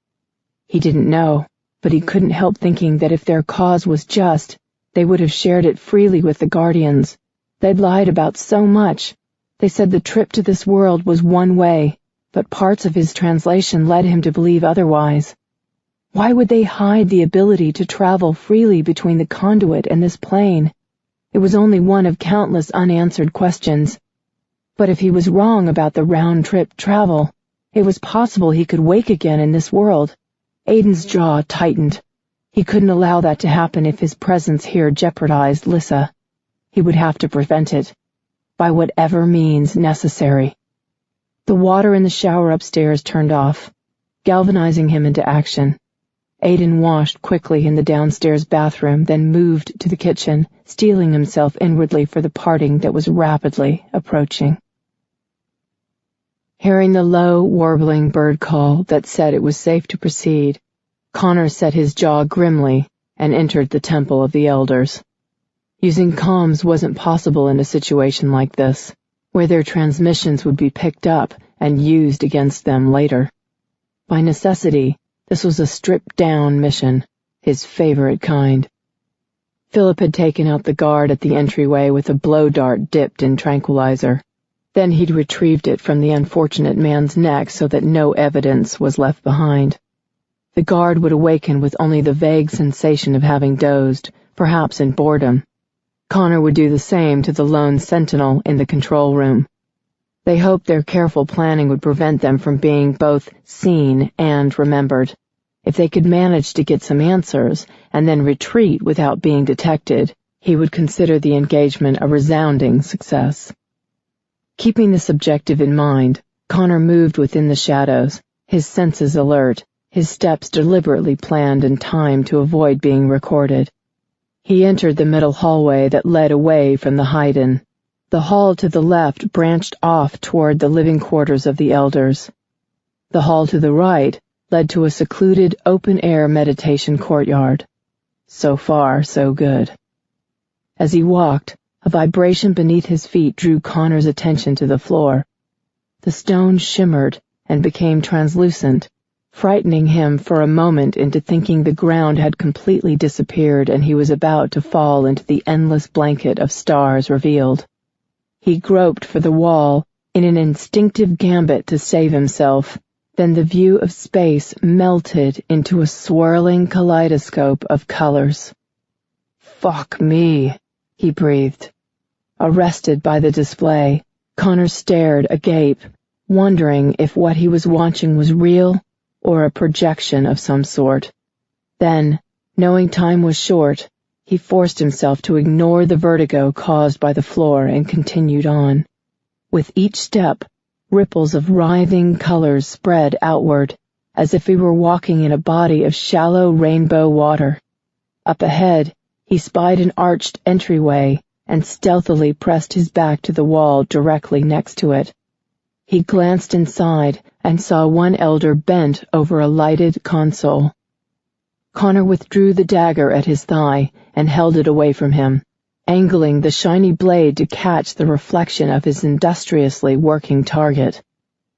He didn't know, but he couldn't help thinking that if their cause was just, they would have shared it freely with the guardians. They'd lied about so much. They said the trip to this world was one way, but parts of his translation led him to believe otherwise. Why would they hide the ability to travel freely between the conduit and this plane? It was only one of countless unanswered questions. But if he was wrong about the round-trip travel, it was possible he could wake again in this world. Aiden's jaw tightened. He couldn't allow that to happen if his presence here jeopardized Lissa. He would have to prevent it, by whatever means necessary. The water in the shower upstairs turned off, galvanizing him into action. Aiden washed quickly in the downstairs bathroom, then moved to the kitchen, steeling himself inwardly for the parting that was rapidly approaching. Hearing the low, warbling bird call that said it was safe to proceed, Connor set his jaw grimly and entered the Temple of the Elders. Using comms wasn't possible in a situation like this, where their transmissions would be picked up and used against them later. By necessity, this was a stripped-down mission, his favorite kind. Philip had taken out the guard at the entryway with a blow dart dipped in tranquilizer. Then he'd retrieved it from the unfortunate man's neck so that no evidence was left behind. The guard would awaken with only the vague sensation of having dozed, perhaps in boredom. Connor would do the same to the lone sentinel in the control room. They hoped their careful planning would prevent them from being both seen and remembered. If they could manage to get some answers and then retreat without being detected, he would consider the engagement a resounding success. Keeping this objective in mind, Connor moved within the shadows, his senses alert, his steps deliberately planned and timed to avoid being recorded. He entered the middle hallway that led away from the hide-in. The hall to the left branched off toward the living quarters of the elders. The hall to the right led to a secluded, open-air meditation courtyard. So far, so good. As he walked, a vibration beneath his feet drew Connor's attention to the floor. The stone shimmered and became translucent, frightening him for a moment into thinking the ground had completely disappeared and he was about to fall into the endless blanket of stars revealed. He groped for the wall in an instinctive gambit to save himself. Then the view of space melted into a swirling kaleidoscope of colors. "Fuck me," he breathed. Arrested by the display, Connor stared agape, wondering if what he was watching was real or a projection of some sort. Then, knowing time was short, he forced himself to ignore the vertigo caused by the floor and continued on. With each step, ripples of writhing colors spread outward, as if he were walking in a body of shallow rainbow water. Up ahead, he spied an arched entryway and stealthily pressed his back to the wall directly next to it. He glanced inside and saw one elder bent over a lighted console. Connor withdrew the dagger at his thigh and held it away from him, angling the shiny blade to catch the reflection of his industriously working target.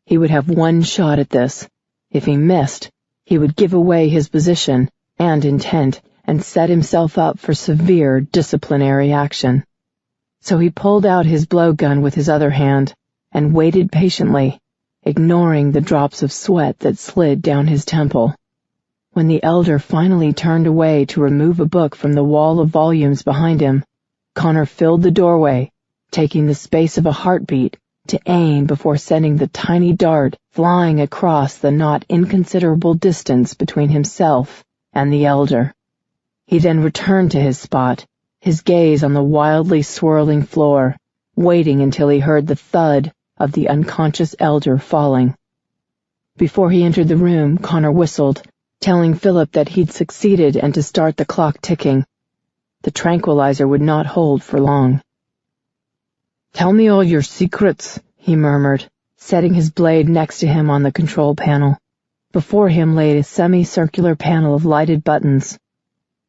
He would have one shot at this. If he missed, he would give away his position and intent and set himself up for severe disciplinary action. So he pulled out his blowgun with his other hand and waited patiently, ignoring the drops of sweat that slid down his temple. When the elder finally turned away to remove a book from the wall of volumes behind him, Connor filled the doorway, taking the space of a heartbeat to aim before sending the tiny dart flying across the not inconsiderable distance between himself and the elder. He then returned to his spot, his gaze on the wildly swirling floor, waiting until he heard the thud of the unconscious elder falling. Before he entered the room, Connor whistled, telling Philip that he'd succeeded and to start the clock ticking. The tranquilizer would not hold for long. "Tell me all your secrets," he murmured, setting his blade next to him on the control panel. Before him lay a semicircular panel of lighted buttons.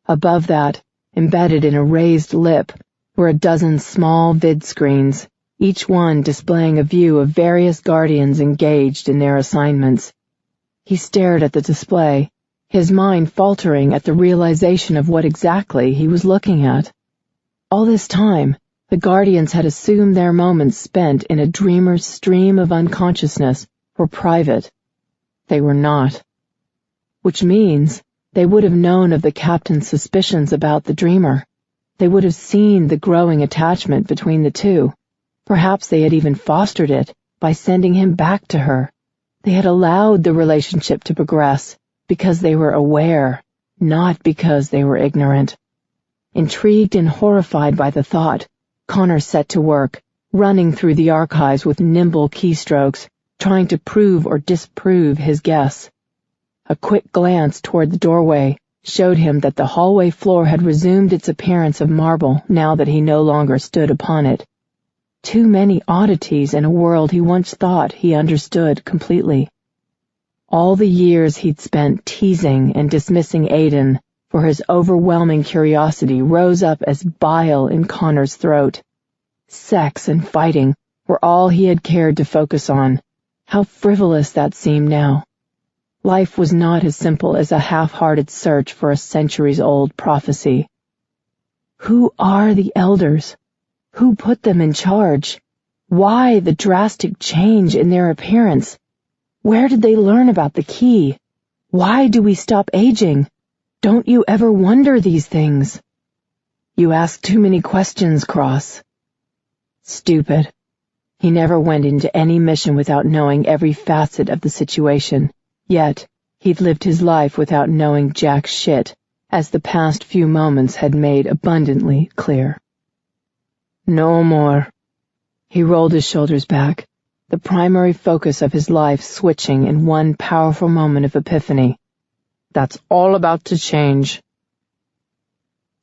Above that, embedded in a raised lip, were a dozen small vid screens, each one displaying a view of various guardians engaged in their assignments. He stared at the display, his mind faltering at the realization of what exactly he was looking at. All this time, the guardians had assumed their moments spent in a dreamer's stream of unconsciousness were private. They were not. Which means they would have known of the captain's suspicions about the dreamer. They would have seen the growing attachment between the two. Perhaps they had even fostered it by sending him back to her. They had allowed the relationship to progress because they were aware, not because they were ignorant. Intrigued and horrified by the thought, Connor set to work, running through the archives with nimble keystrokes, trying to prove or disprove his guess. A quick glance toward the doorway showed him that the hallway floor had resumed its appearance of marble now that he no longer stood upon it. Too many oddities in a world he once thought he understood completely. All the years he'd spent teasing and dismissing Aiden for his overwhelming curiosity rose up as bile in Connor's throat. Sex and fighting were all he had cared to focus on. How frivolous that seemed now. Life was not as simple as a half-hearted search for a centuries-old prophecy. Who are the elders? Who put them in charge? Why the drastic change in their appearance? Where did they learn about the key? Why do we stop aging? Don't you ever wonder these things? You ask too many questions, Cross. Stupid. He never went into any mission without knowing every facet of the situation. Yet, he'd lived his life without knowing jack shit, as the past few moments had made abundantly clear. No more. He rolled his shoulders back, the primary focus of his life switching in one powerful moment of epiphany. That's all about to change.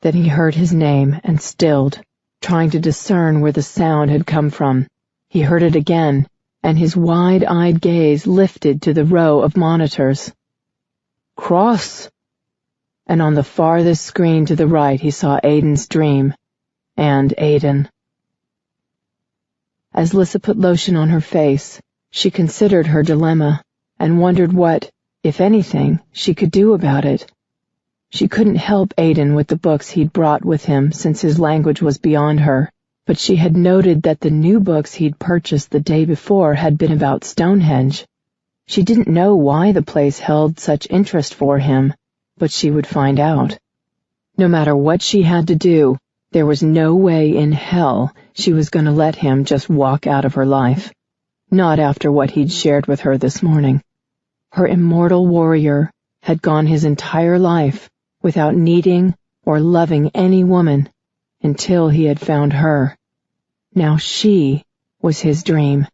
Then he heard his name and stilled, trying to discern where the sound had come from. He heard it again, and his wide-eyed gaze lifted to the row of monitors. Cross! And on the farthest screen to the right he saw Aiden's dream, and Aiden. As Lissa put lotion on her face, she considered her dilemma and wondered what, if anything, she could do about it. She couldn't help Aiden with the books he'd brought with him since his language was beyond her, but she had noted that the new books he'd purchased the day before had been about Stonehenge. She didn't know why the place held such interest for him, but she would find out. No matter what she had to do, there was no way in hell she was going to let him just walk out of her life. Not after what he'd shared with her this morning. Her immortal warrior had gone his entire life without needing or loving any woman until he had found her. Now she was his dream,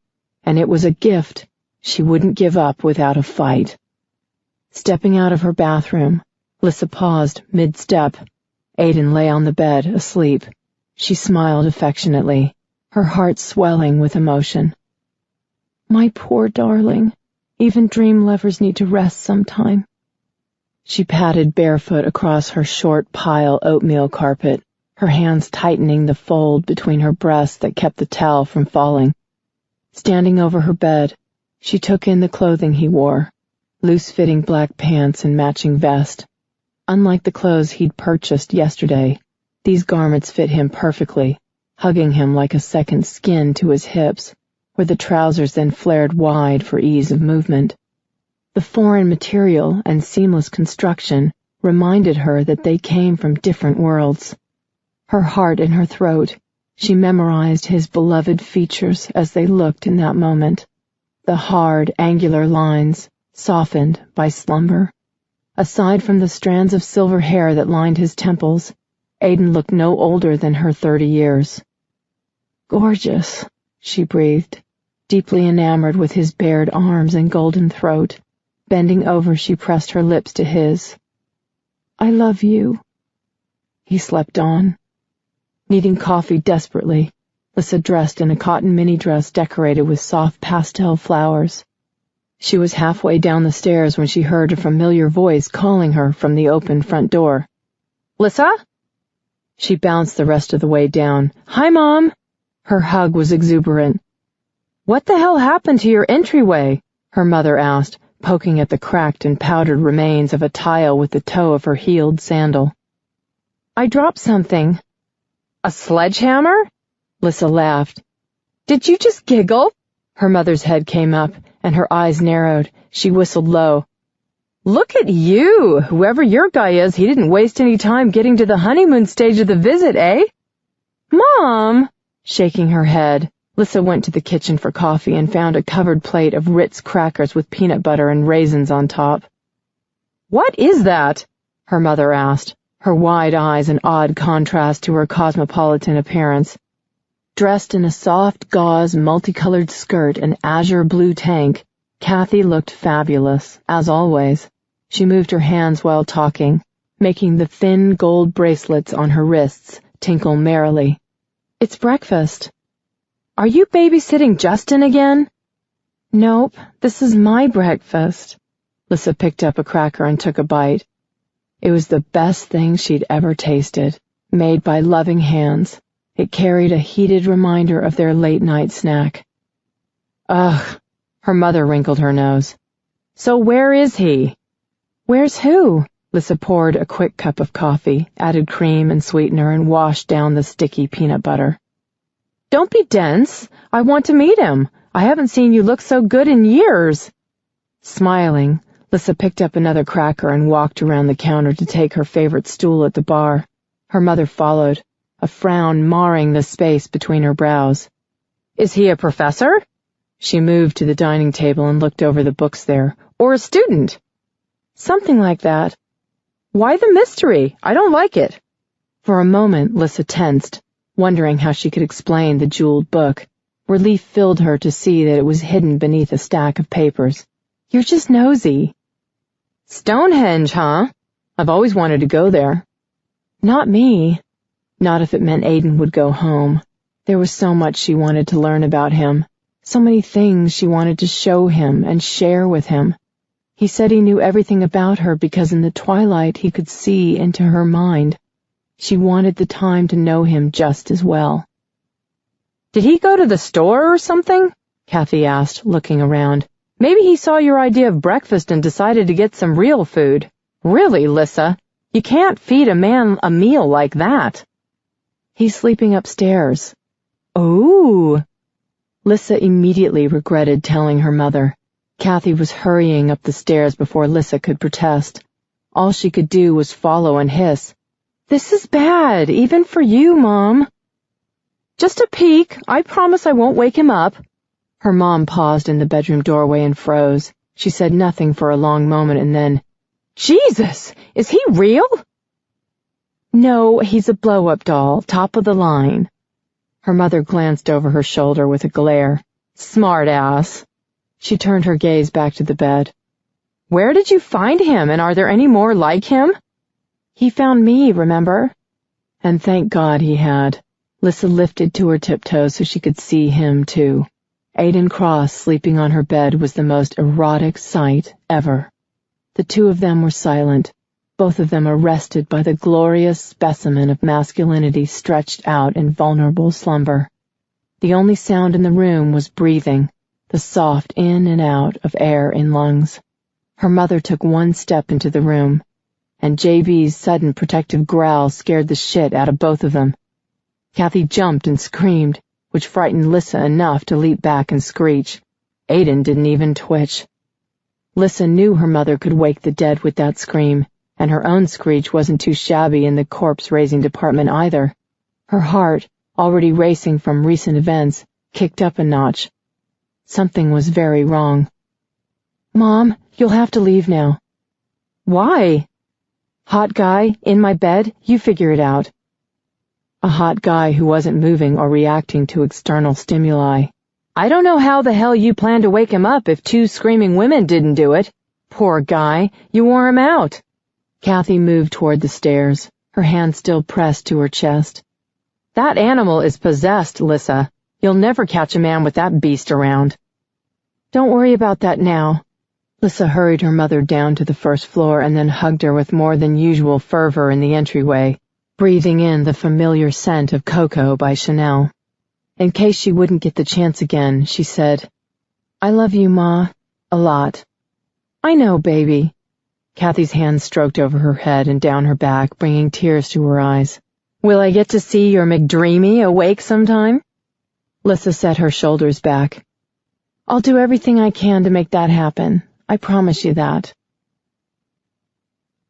and it was a gift she wouldn't give up without a fight. Stepping out of her bathroom, Lissa paused mid-step. Aiden lay on the bed, asleep. She smiled affectionately, her heart swelling with emotion. My poor darling. Even dream lovers need to rest sometime. She patted barefoot across her short pile oatmeal carpet, her hands tightening the fold between her breasts that kept the towel from falling. Standing over her bed, she took in the clothing he wore, loose-fitting black pants and matching vest. Unlike the clothes he'd purchased yesterday, these garments fit him perfectly, hugging him like a second skin to his hips, where the trousers then flared wide for ease of movement. The foreign material and seamless construction reminded her that they came from different worlds. Her heart in her throat, she memorized his beloved features as they looked in that moment. The hard, angular lines, softened by slumber. Aside from the strands of silver hair that lined his temples, Aiden looked no older than her 30 years. Gorgeous, she breathed, deeply enamored with his bared arms and golden throat. Bending over, she pressed her lips to his. I love you. He slept on. Needing coffee desperately, Lissa dressed in a cotton mini dress decorated with soft pastel flowers. She was halfway down the stairs when she heard a familiar voice calling her from the open front door. "Lissa?" She bounced the rest of the way down. "Hi, Mom." Her hug was exuberant. "What the hell happened to your entryway?" her mother asked, poking at the cracked and powdered remains of a tile with the toe of her heeled sandal. "I dropped something." "A sledgehammer?" Lissa laughed. "Did you just giggle?" Her mother's head came up, and her eyes narrowed. She whistled low. "Look at you! Whoever your guy is, he didn't waste any time getting to the honeymoon stage of the visit, eh?" "Mom!" Shaking her head, Lissa went to the kitchen for coffee and found a covered plate of Ritz crackers with peanut butter and raisins on top. "What is that?" her mother asked, her wide eyes an odd contrast to her cosmopolitan appearance. Dressed in a soft gauze multicolored skirt and azure blue tank, Kathy looked fabulous, as always. She moved her hands while talking, making the thin gold bracelets on her wrists tinkle merrily. "It's breakfast." "Are you babysitting Justin again?" "Nope, this is my breakfast." Lissa picked up a cracker and took a bite. It was the best thing she'd ever tasted, made by loving hands. It carried a heated reminder of their late-night snack. "Ugh," her mother wrinkled her nose. "So where is he?" "Where's who?" Lissa poured a quick cup of coffee, added cream and sweetener, and washed down the sticky peanut butter. "Don't be dense. I want to meet him. I haven't seen you look so good in years." Smiling, Lissa picked up another cracker and walked around the counter to take her favorite stool at the bar. Her mother followed, a frown marring the space between her brows. "Is he a professor?" She moved to the dining table and looked over the books there. "Or a student?" "Something like that." "Why the mystery? I don't like it." For a moment, Lissa tensed, wondering how she could explain the jeweled book. Relief filled her to see that it was hidden beneath a stack of papers. "You're just nosy." "Stonehenge, huh? I've always wanted to go there." "Not me." Not if it meant Aiden would go home. There was so much she wanted to learn about him, so many things she wanted to show him and share with him. He said he knew everything about her because in the twilight he could see into her mind. She wanted the time to know him just as well. "Did he go to the store or something?" Kathy asked, looking around. "Maybe he saw your idea of breakfast and decided to get some real food. Really, Lissa, you can't feed a man a meal like that." "He's sleeping upstairs." "Ooh." Lissa immediately regretted telling her mother. Kathy was hurrying up the stairs before Lissa could protest. All she could do was follow and hiss, "This is bad, even for you, Mom." "Just a peek. I promise I won't wake him up." Her mom paused in the bedroom doorway and froze. She said nothing for a long moment and then, "Jesus, is he real?" "No, he's a blow-up doll, top of the line." Her mother glanced over her shoulder with a glare. "Smart ass." She turned her gaze back to the bed. "Where did you find him, and are there any more like him?" "He found me, remember?" And thank God he had. Lissa lifted to her tiptoes so she could see him, too. Aiden Cross sleeping on her bed was the most erotic sight ever. The two of them were silent, both of them arrested by the glorious specimen of masculinity stretched out in vulnerable slumber. The only sound in the room was breathing, the soft in and out of air in lungs. Her mother took one step into the room, and JB's sudden protective growl scared the shit out of both of them. Kathy jumped and screamed, which frightened Lissa enough to leap back and screech. Aiden didn't even twitch. Lissa knew her mother could wake the dead with that scream, and her own screech wasn't too shabby in the corpse-raising department either. Her heart, already racing from recent events, kicked up a notch. Something was very wrong. "Mom, you'll have to leave now." "Why?" "Hot guy, in my bed, you figure it out." A hot guy who wasn't moving or reacting to external stimuli. "I don't know how the hell you plan to wake him up if two screaming women didn't do it. Poor guy, you wore him out." Kathy moved toward the stairs, her hand still pressed to her chest. "That animal is possessed, Lissa. You'll never catch a man with that beast around." "Don't worry about that now. Lissa hurried her mother down to the first floor and then hugged her with more than usual fervor in the entryway, breathing in the familiar scent of Coco by Chanel. In case she wouldn't get the chance again, she said, "I love you, Ma, a lot." "I know, baby." Kathy's hand stroked over her head and down her back, bringing tears to her eyes. "Will I get to see your McDreamy awake sometime?" Lissa set her shoulders back. "I'll do everything I can to make that happen. I promise you that."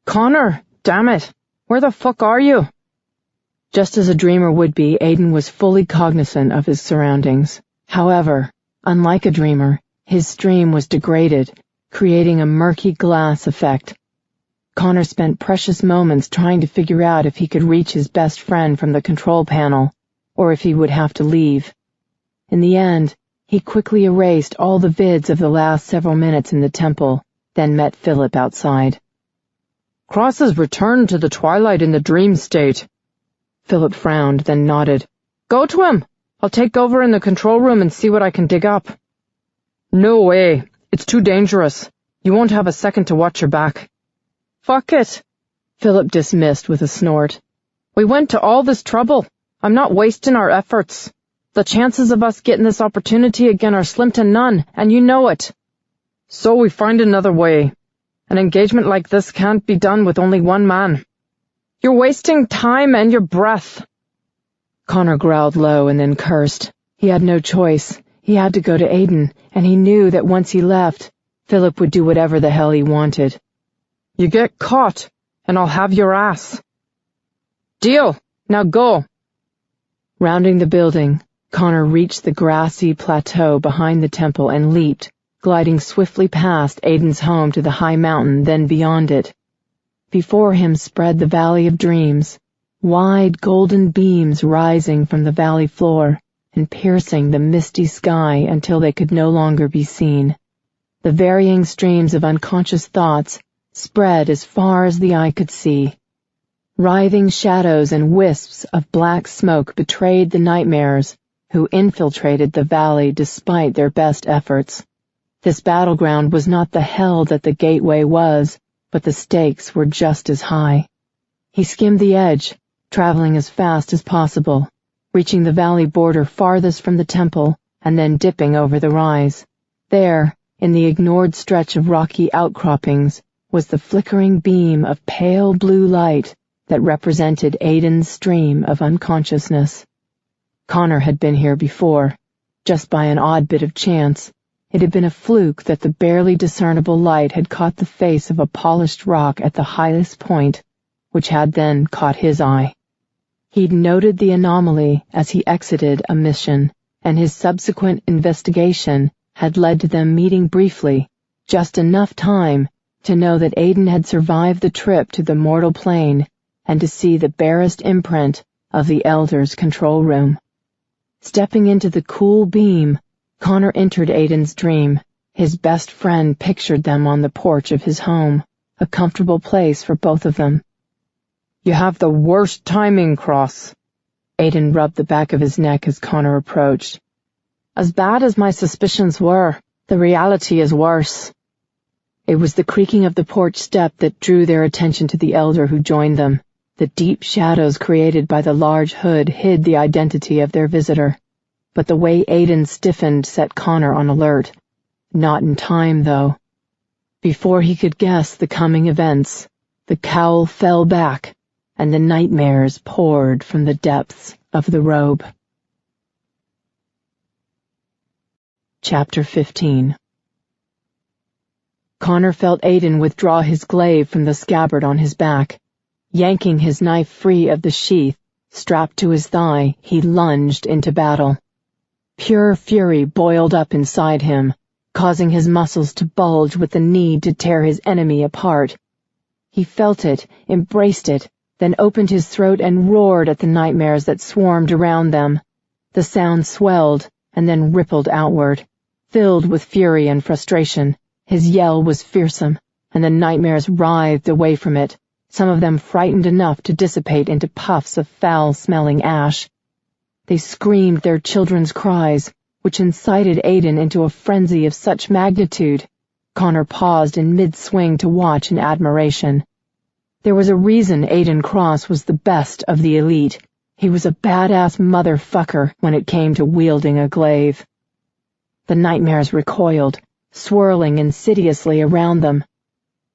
"Connor, damn it, where the fuck are you?" Just as a dreamer would be, Aiden was fully cognizant of his surroundings. However, unlike a dreamer, his stream was degraded, creating a murky glass effect. Connor spent precious moments trying to figure out if he could reach his best friend from the control panel, or if he would have to leave. In the end, he quickly erased all the vids of the last several minutes in the temple, then met Philip outside. "Cross has returned to the twilight in the dream state." Philip frowned, then nodded. "Go to him. I'll take over in the control room and see what I can dig up." "No way. It's too dangerous. You won't have a second to watch your back." "Fuck it," Philip dismissed with a snort. "We went to all this trouble. I'm not wasting our efforts. The chances of us getting this opportunity again are slim to none, and you know it. So we find another way. An engagement like this can't be done with only one man. You're wasting time and your breath." Connor growled low and then cursed. He had no choice. He had to go to Aiden, and he knew that once he left, Philip would do whatever the hell he wanted. "You get caught, and I'll have your ass." "Deal. Now go." Rounding the building, Connor reached the grassy plateau behind the temple and leaped, gliding swiftly past Aiden's home to the high mountain, then beyond it. Before him spread the Valley of Dreams, wide golden beams rising from the valley floor and piercing the misty sky until they could no longer be seen. The varying streams of unconscious thoughts spread as far as the eye could see. Writhing shadows and wisps of black smoke betrayed the nightmares who infiltrated the valley despite their best efforts. This battleground was not the hell that the gateway was, but the stakes were just as high. He skimmed the edge, traveling as fast as possible, reaching the valley border farthest from the temple and then dipping over the rise. There, in the ignored stretch of rocky outcroppings, was the flickering beam of pale blue light that represented Aiden's stream of unconsciousness. Connor had been here before, just by an odd bit of chance. It had been a fluke that the barely discernible light had caught the face of a polished rock at the highest point, which had then caught his eye. He'd noted the anomaly as he exited a mission, and his subsequent investigation had led to them meeting briefly, just enough time to know that Aiden had survived the trip to the mortal plane and to see the barest imprint of the Elder's control room. Stepping into the cool beam, Connor entered Aiden's dream. His best friend pictured them on the porch of his home, a comfortable place for both of them. "You have the worst timing, Cross." Aiden rubbed the back of his neck as Connor approached. "As bad as my suspicions were, the reality is worse." It was the creaking of the porch step that drew their attention to the elder who joined them. The deep shadows created by the large hood hid the identity of their visitor, but the way Aiden stiffened set Connor on alert. Not in time, though. Before he could guess the coming events, the cowl fell back, and the nightmares poured from the depths of the robe. Chapter 15. Connor felt Aiden withdraw his glaive from the scabbard on his back. Yanking his knife free of the sheath, strapped to his thigh, he lunged into battle. Pure fury boiled up inside him, causing his muscles to bulge with the need to tear his enemy apart. He felt it, embraced it, then opened his throat and roared at the nightmares that swarmed around them. The sound swelled and then rippled outward. Filled with fury and frustration, his yell was fearsome, and the nightmares writhed away from it, some of them frightened enough to dissipate into puffs of foul-smelling ash. They screamed their children's cries, which incited Aiden into a frenzy of such magnitude Connor paused in mid-swing to watch in admiration. There was a reason Aiden Cross was the best of the elite. He was a badass motherfucker when it came to wielding a glaive. The nightmares recoiled, swirling insidiously around them.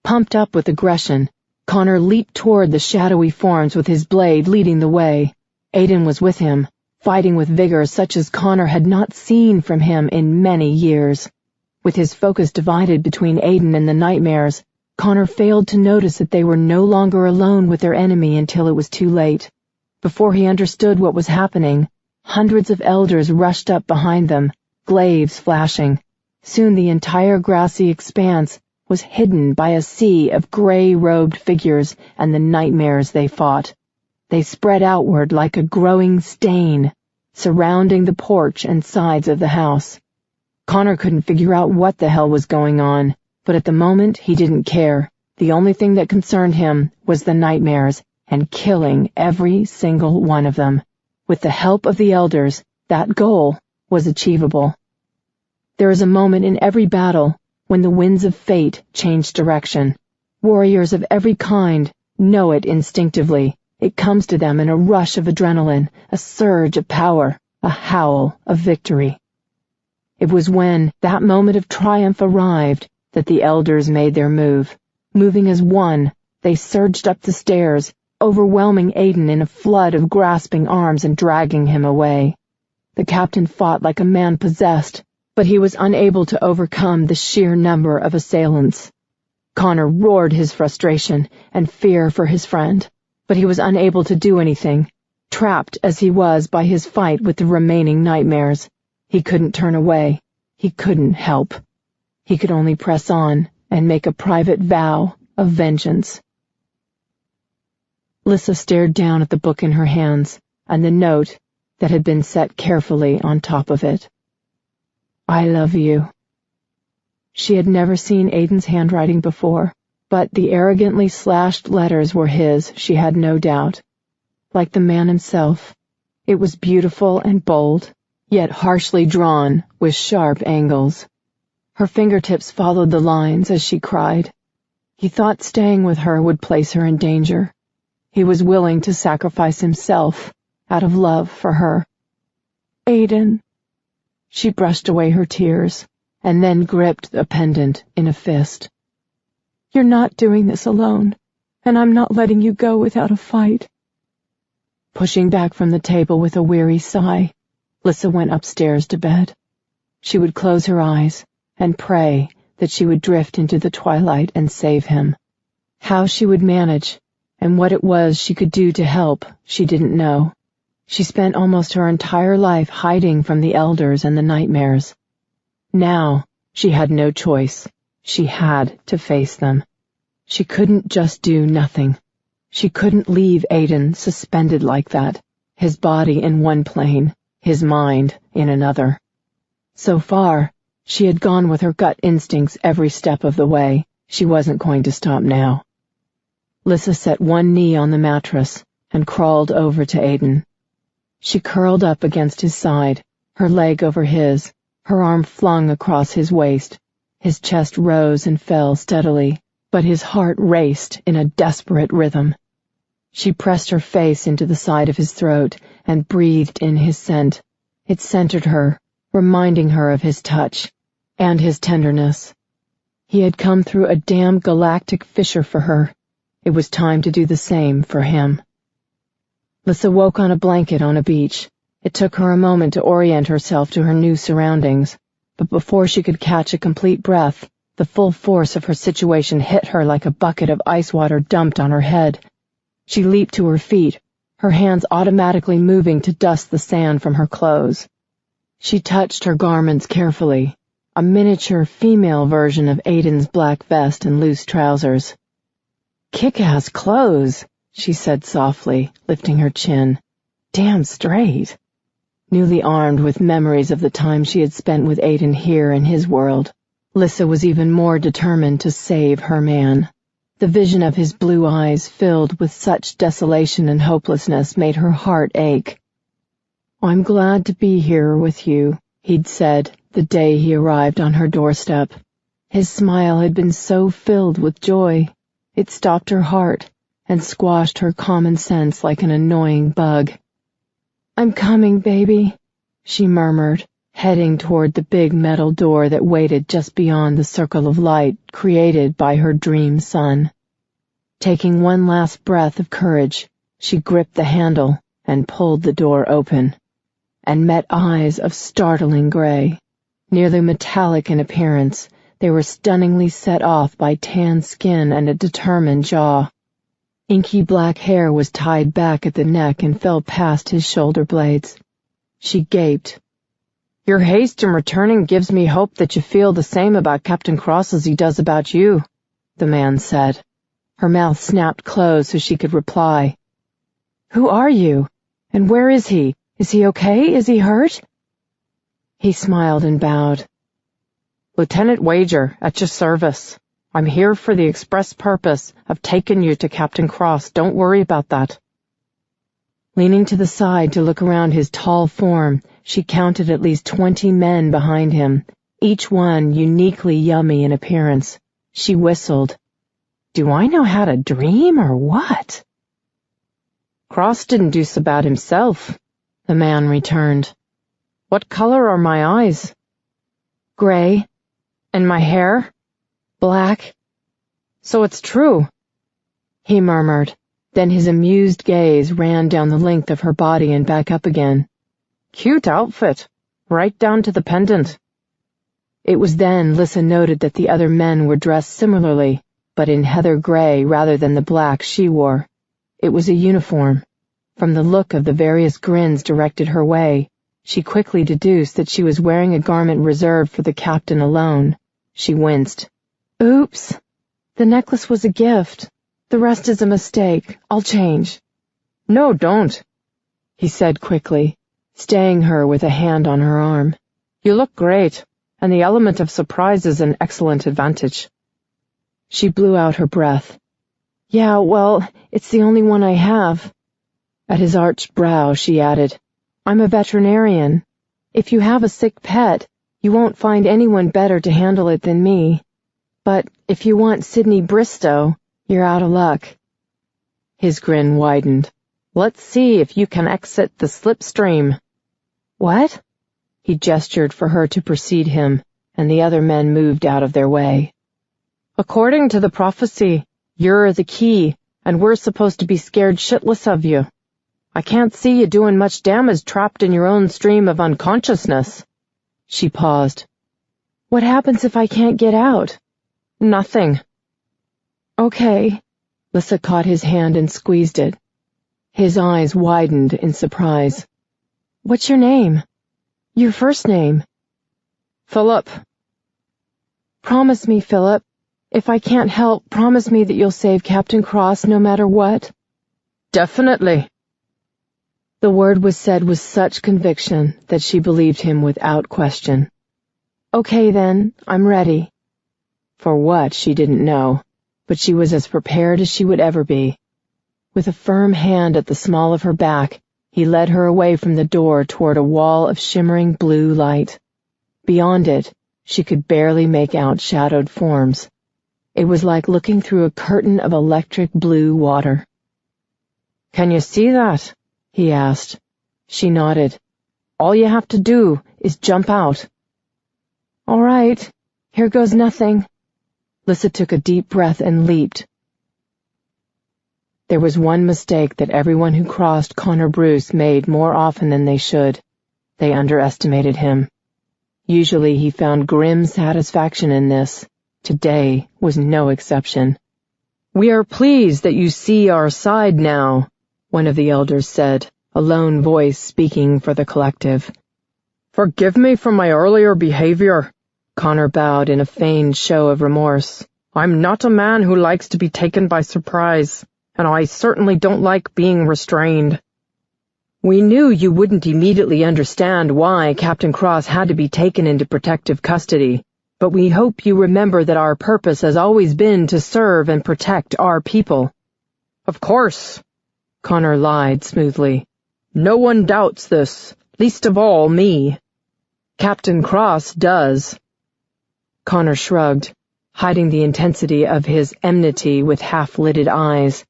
Pumped up with aggression, Connor leaped toward the shadowy forms with his blade leading the way. Aiden was with him, fighting with vigor such as Connor had not seen from him in many years. With his focus divided between Aiden and the nightmares, Connor failed to notice that they were no longer alone with their enemy until it was too late. Before he understood what was happening, hundreds of elders rushed up behind them, glaives flashing. Soon the entire grassy expanse was hidden by a sea of gray-robed figures and the nightmares they fought. They spread outward like a growing stain, surrounding the porch and sides of the house. Connor couldn't figure out what the hell was going on, but at the moment he didn't care. The only thing that concerned him was the nightmares, and killing every single one of them. With the help of the elders, that goal was achievable. There is a moment in every battle when the winds of fate change direction. Warriors of every kind know it instinctively. It comes to them in a rush of adrenaline, a surge of power, a howl of victory. It was when that moment of triumph arrived that the elders made their move. Moving as one, they surged up the stairs, overwhelming Aiden in a flood of grasping arms and dragging him away. The captain fought like a man possessed, but he was unable to overcome the sheer number of assailants. Connor roared his frustration and fear for his friend, but he was unable to do anything, trapped as he was by his fight with the remaining nightmares. He couldn't turn away. He couldn't help. He could only press on and make a private vow of vengeance. Lissa stared down at the book in her hands and the note that had been set carefully on top of it. I love you. She had never seen Aiden's handwriting before, but the arrogantly slashed letters were his, she had no doubt. Like the man himself, it was beautiful and bold, yet harshly drawn with sharp angles. Her fingertips followed the lines as she cried. He thought staying with her would place her in danger. He was willing to sacrifice himself out of love for her. Aiden. She brushed away her tears and then gripped the pendant in a fist. You're not doing this alone, and I'm not letting you go without a fight. Pushing back from the table with a weary sigh, Lissa went upstairs to bed. She would close her eyes and pray that she would drift into the twilight and save him. How she would manage, and what it was she could do to help, she didn't know. She spent almost her entire life hiding from the elders and the nightmares. Now, she had no choice. She had to face them. She couldn't just do nothing. She couldn't leave Aiden suspended like that, his body in one plane, his mind in another. So far, she had gone with her gut instincts every step of the way. She wasn't going to stop now. Lissa set one knee on the mattress and crawled over to Aiden. She curled up against his side, her leg over his, her arm flung across his waist. His chest rose and fell steadily, but his heart raced in a desperate rhythm. She pressed her face into the side of his throat and breathed in his scent. It centered her, reminding her of his touch and his tenderness. He had come through a damn galactic fissure for her. It was time to do the same for him. Lissa woke on a blanket on a beach. It took her a moment to orient herself to her new surroundings, but before she could catch a complete breath, the full force of her situation hit her like a bucket of ice water dumped on her head. She leaped to her feet, her hands automatically moving to dust the sand from her clothes. She touched her garments carefully, a miniature female version of Aiden's black vest and loose trousers. "Kick-ass clothes," she said softly, lifting her chin. "Damn straight." Newly armed with memories of the time she had spent with Aiden here in his world, Lissa was even more determined to save her man. The vision of his blue eyes filled with such desolation and hopelessness made her heart ache. "I'm glad to be here with you," he'd said the day he arrived on her doorstep. His smile had been so filled with joy, it stopped her heart and squashed her common sense like an annoying bug. "I'm coming, baby," she murmured, heading toward the big metal door that waited just beyond the circle of light created by her dream son. Taking one last breath of courage, she gripped the handle and pulled the door open, and met eyes of startling gray. Nearly metallic in appearance, they were stunningly set off by tan skin and a determined jaw. Inky black hair was tied back at the neck and fell past his shoulder blades. She gaped. "Your haste in returning gives me hope that you feel the same about Captain Cross as he does about you," the man said. Her mouth snapped closed so she could reply. "Who are you? And where is he? Is he okay? Is he hurt?" He smiled and bowed. "Lieutenant Wager, at your service. I'm here for the express purpose of taking you to Captain Cross. Don't worry about that." Leaning to the side to look around his tall form, she counted at least 20 men behind him, each one uniquely yummy in appearance. She whistled. "Do I know how to dream or what?" "Cross didn't do so bad himself," the man returned. "What color are my eyes?" "Gray." "And my hair?" "Black." "So it's true," he murmured. Then his amused gaze ran down the length of her body and back up again. "Cute outfit, right down to the pendant." It was then Lissa noted that the other men were dressed similarly, but in heather gray rather than the black she wore. It was a uniform. From the look of the various grins directed her way, she quickly deduced that she was wearing a garment reserved for the captain alone. She winced. "Oops. The necklace was a gift. The rest is a mistake. I'll change." "No, don't," he said quickly, staying her with a hand on her arm. "You look great, and the element of surprise is an excellent advantage." She blew out her breath. "Yeah, well, it's the only one I have." At his arched brow, she added, "I'm a veterinarian. If you have a sick pet, you won't find anyone better to handle it than me. But if you want Sydney Bristow, you're out of luck." His grin widened. "Let's see if you can exit the slipstream." "What?" He gestured for her to precede him, and the other men moved out of their way. "According to the prophecy, you're the key, and we're supposed to be scared shitless of you. I can't see you doing much damage trapped in your own stream of unconsciousness." She paused. "What happens if I can't get out?" "Nothing." "Okay." Lissa caught his hand and squeezed it. His eyes widened in surprise. "What's your name? Your first name?" "Philip." "Promise me, Philip. If I can't help, promise me that you'll save Captain Cross no matter what." "Definitely." The word was said with such conviction that she believed him without question. "Okay then, I'm ready." For what, she didn't know, but she was as prepared as she would ever be. With a firm hand at the small of her back, he led her away from the door toward a wall of shimmering blue light. Beyond it, she could barely make out shadowed forms. It was like looking through a curtain of electric blue water. "Can you see that?" he asked. She nodded. "All you have to do is jump out." "All right, here goes nothing." Lissa took a deep breath and leaped. There was one mistake that everyone who crossed Connor Bruce made more often than they should. They underestimated him. Usually he found grim satisfaction in this. Today was no exception. "We are pleased that you see our side now," one of the elders said, a lone voice speaking for the collective. "Forgive me for my earlier behavior." Connor bowed in a feigned show of remorse. "I'm not a man who likes to be taken by surprise, and I certainly don't like being restrained. We knew you wouldn't immediately understand why Captain Cross had to be taken into protective custody, but we hope you remember that our purpose has always been to serve and protect our people." "Of course," Connor lied smoothly. "No one doubts this, least of all me. Captain Cross does." Connor shrugged, hiding the intensity of his enmity with half-lidded eyes.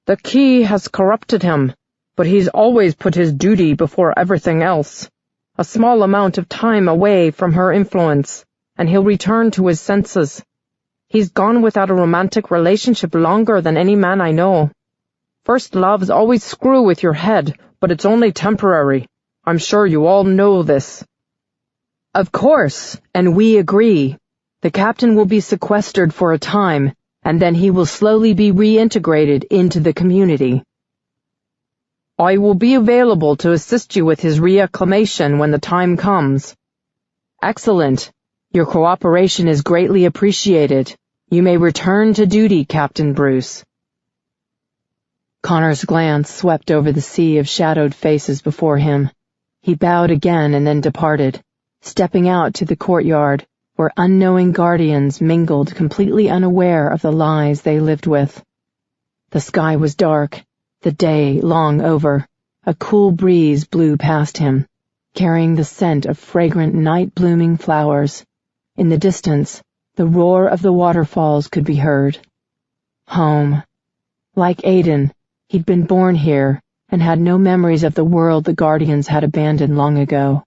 The key has corrupted him, but he's always put his duty before everything else. A small amount of time away from her influence, and he'll return to his senses. He's gone without a romantic relationship longer than any man I know. First loves always screw with your head, but it's only temporary. I'm sure you all know this. Of course, and we agree. The captain will be sequestered for a time, and then he will slowly be reintegrated into the community. I will be available to assist you with his reacclimation when the time comes. Excellent. Your cooperation is greatly appreciated. You may return to duty, Captain Bruce. Connor's glance swept over the sea of shadowed faces before him. He bowed again and then departed, stepping out to the courtyard, where unknowing guardians mingled completely unaware of the lies they lived with. The sky was dark, the day long over. A cool breeze blew past him, carrying the scent of fragrant night-blooming flowers. In the distance, the roar of the waterfalls could be heard. Home. Like Aiden, he'd been born here and had no memories of the world the guardians had abandoned long ago.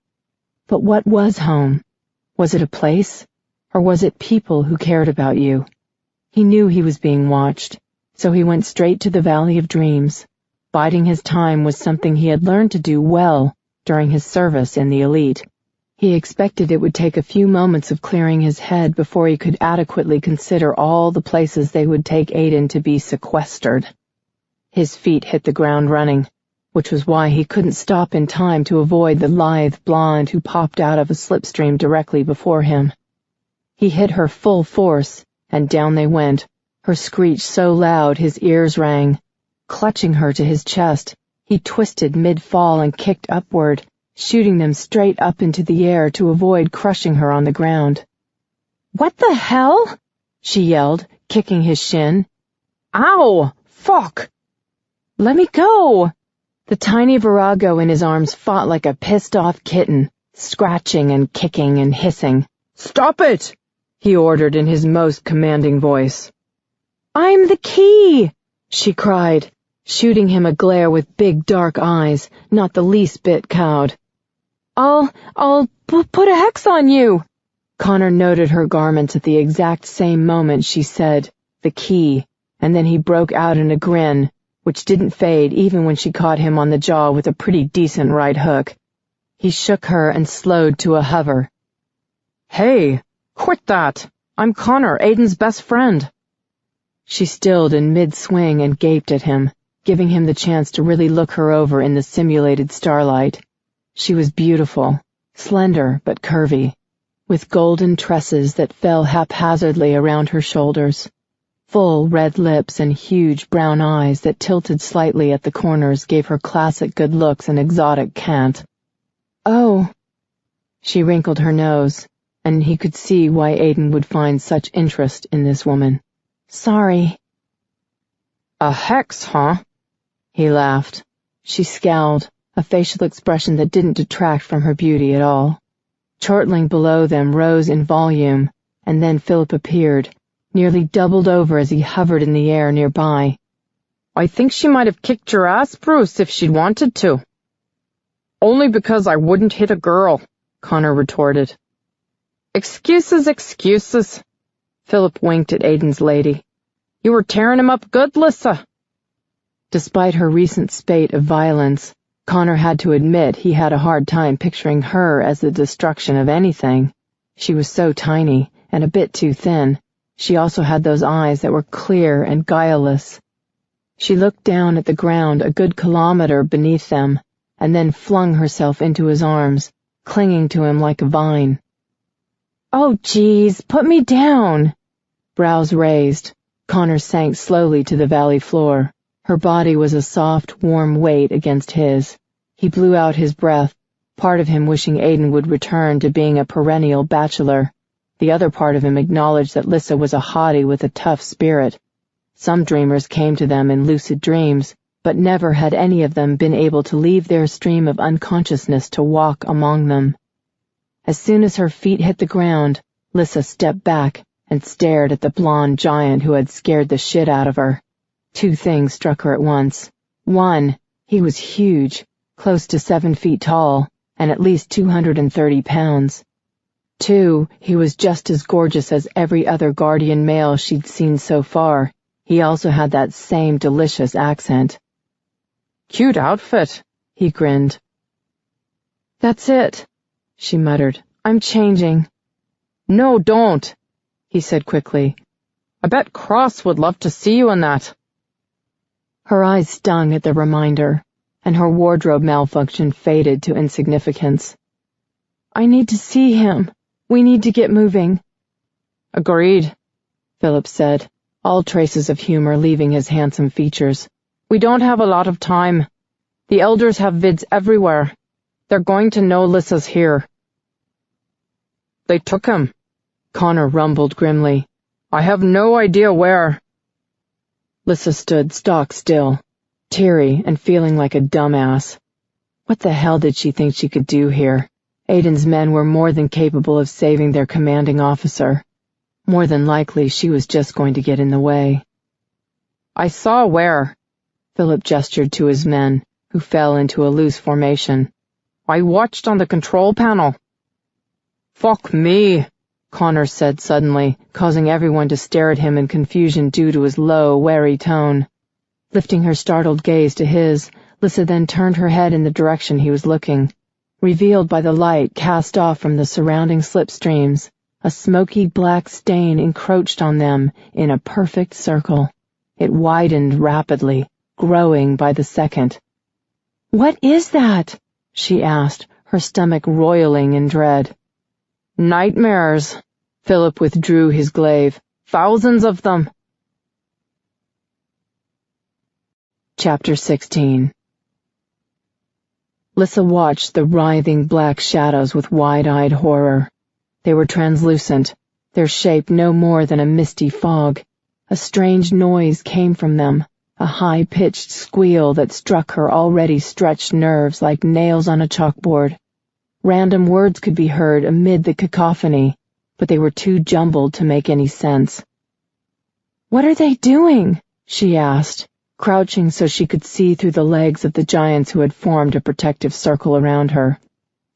But what was home? Was it a place, or was it people who cared about you? He knew he was being watched, so he went straight to the Valley of Dreams. Biding his time was something he had learned to do well during his service in the elite. He expected it would take a few moments of clearing his head before he could adequately consider all the places they would take Aiden to be sequestered. His feet hit the ground running, which was why he couldn't stop in time to avoid the lithe blonde who popped out of a slipstream directly before him. He hit her full force, and down they went, her screech so loud his ears rang. Clutching her to his chest, he twisted mid-fall and kicked upward, shooting them straight up into the air to avoid crushing her on the ground. "What the hell?" she yelled, kicking his shin. "Ow! Fuck! Let me go!" The tiny virago in his arms fought like a pissed-off kitten, scratching and kicking and hissing. "Stop it!" he ordered in his most commanding voice. "I'm the key!" she cried, shooting him a glare with big dark eyes, not the least bit cowed. I'll put a hex on you." Connor noted her garments at the exact same moment she said, "the key," and then he broke out in a grin, which didn't fade even when she caught him on the jaw with a pretty decent right hook. He shook her and slowed to a hover. "Hey, quit that! I'm Connor, Aiden's best friend." She stilled in mid-swing and gaped at him, giving him the chance to really look her over in the simulated starlight. She was beautiful, slender but curvy, with golden tresses that fell haphazardly around her shoulders. Full red lips and huge brown eyes that tilted slightly at the corners gave her classic good looks and exotic cant. "Oh." She wrinkled her nose, and he could see why Aiden would find such interest in this woman. "Sorry." "A hex, huh?" He laughed. She scowled, a facial expression that didn't detract from her beauty at all. Chortling below them rose in volume, and then Philip appeared, nearly doubled over as he hovered in the air nearby. "I think she might have kicked your ass, Bruce, if she'd wanted to." "Only because I wouldn't hit a girl," Connor retorted. "Excuses, excuses." Philip winked at Aiden's lady. "You were tearing him up good, Lissa." Despite her recent spate of violence, Connor had to admit he had a hard time picturing her as the destruction of anything. She was so tiny, and a bit too thin. She also had those eyes that were clear and guileless. She looked down at the ground a good kilometer beneath them, and then flung herself into his arms, clinging to him like a vine. "Oh, geez, put me down." Brows raised, Connor sank slowly to the valley floor. Her body was a soft, warm weight against his. He blew out his breath, part of him wishing Aiden would return to being a perennial bachelor. The other part of him acknowledged that Lissa was a hottie with a tough spirit. Some dreamers came to them in lucid dreams, but never had any of them been able to leave their stream of unconsciousness to walk among them. As soon as her feet hit the ground, Lyssa stepped back and stared at the blonde giant who had scared the shit out of her. Two things struck her at once. One, he was huge, close to 7 feet tall, and at least 230 pounds. Two, he was just as gorgeous as every other guardian male she'd seen so far. He also had that same delicious accent. "Cute outfit," he grinned. "That's it," she muttered. "I'm changing." "No, don't," he said quickly. "I bet Cross would love to see you in that." Her eyes stung at the reminder, and her wardrobe malfunction faded to insignificance. "I need to see him. We need to get moving." "Agreed," Philip said, all traces of humor leaving his handsome features. "We don't have a lot of time. The elders have vids everywhere. They're going to know Lyssa's here." "They took him," Connor rumbled grimly. "I have no idea where." Lyssa stood stock still, teary and feeling like a dumbass. What the hell did she think she could do here? Aiden's men were more than capable of saving their commanding officer. More than likely, she was just going to get in the way. "I saw where," Philip gestured to his men, who fell into a loose formation. "I watched on the control panel." "Fuck me," Connor said suddenly, causing everyone to stare at him in confusion due to his low, wary tone. Lifting her startled gaze to his, Lyssa then turned her head in the direction he was looking. Revealed by the light cast off from the surrounding slipstreams, a smoky black stain encroached on them in a perfect circle. It widened rapidly, growing by the second. "What is that?" she asked, her stomach roiling in dread. "Nightmares." Philip withdrew his glaive. "Thousands of them." Chapter 16. Lyssa watched the writhing black shadows with wide-eyed horror. They were translucent, their shape no more than a misty fog. A strange noise came from them, a high-pitched squeal that struck her already stretched nerves like nails on a chalkboard. Random words could be heard amid the cacophony, but they were too jumbled to make any sense. "What are they doing?" she asked, crouching so she could see through the legs of the giants who had formed a protective circle around her.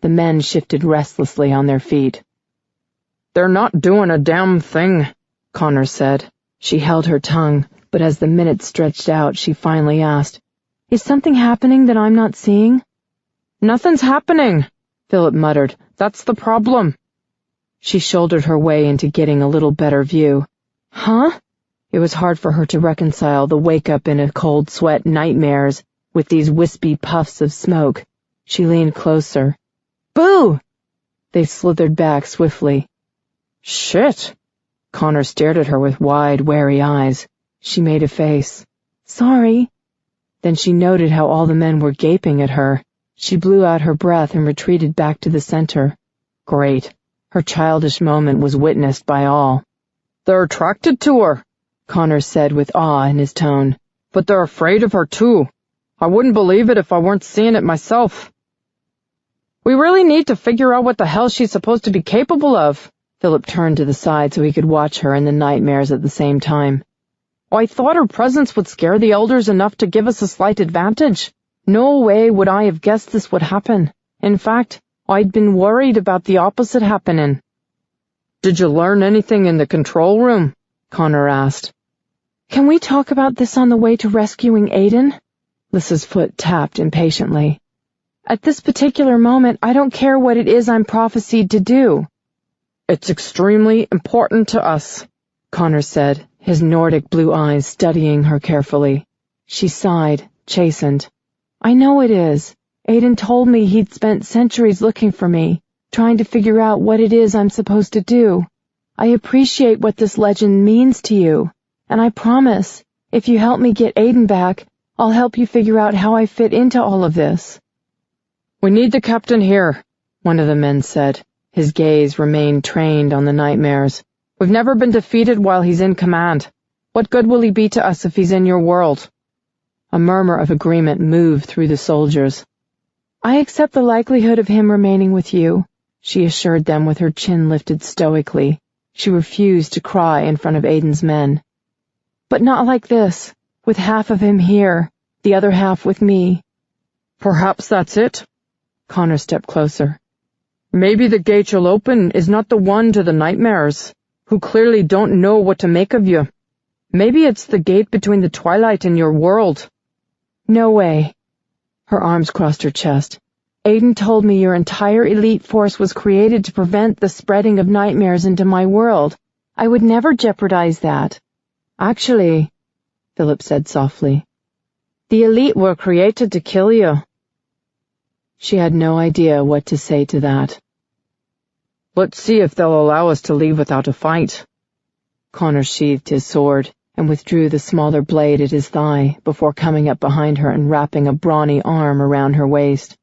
The men shifted restlessly on their feet. "They're not doing a damn thing," Connor said. She held her tongue, but as the minutes stretched out, she finally asked, "Is something happening that I'm not seeing?" "Nothing's happening," Philip muttered. "That's the problem." She shouldered her way into getting a little better view. "Huh?" It was hard for her to reconcile the wake-up in a cold sweat nightmares with these wispy puffs of smoke. She leaned closer. "Boo!" They slithered back swiftly. "Shit!" Connor stared at her with wide, wary eyes. She made a face. "Sorry." Then she noted how all the men were gaping at her. She blew out her breath and retreated back to the center. Great. Her childish moment was witnessed by all. "They're attracted to her," Connor said with awe in his tone. "But they're afraid of her too. I wouldn't believe it if I weren't seeing it myself." "We really need to figure out what the hell she's supposed to be capable of." Philip turned to the side so he could watch her and the nightmares at the same time. "I thought her presence would scare the elders enough to give us a slight advantage. No way would I have guessed this would happen. In fact, I'd been worried about the opposite happening." "Did you learn anything in the control room?" Connor asked. "Can we talk about this on the way to rescuing Aiden?" Lyssa's foot tapped impatiently. "At this particular moment, I don't care what it is I'm prophesied to do." "It's extremely important to us," Connor said, his Nordic blue eyes studying her carefully. She sighed, chastened. "I know it is. Aiden told me he'd spent centuries looking for me, trying to figure out what it is I'm supposed to do. I appreciate what this legend means to you, and I promise, if you help me get Aiden back, I'll help you figure out how I fit into all of this." "We need the captain here," one of the men said. His gaze remained trained on the nightmares. "We've never been defeated while he's in command. What good will he be to us if he's in your world?" A murmur of agreement moved through the soldiers. "I accept the likelihood of him remaining with you," she assured them with her chin lifted stoically, She refused to cry in front of Aiden's men. But not like this, with half of him here, the other half with me. Perhaps that's it. Connor stepped closer. Maybe the gate you'll open is not the one to the nightmares, who clearly don't know what to make of you. Maybe it's the gate between the twilight and your world. No way. Her arms crossed her chest. Aiden told me your entire elite force was created to prevent the spreading of nightmares into my world. I would never jeopardize that. Actually, Philip said softly, the elite were created to kill you. She had no idea what to say to that. Let's see if they'll allow us to leave without a fight. Connor sheathed his sword and withdrew the smaller blade at his thigh before coming up behind her and wrapping a brawny arm around her waist.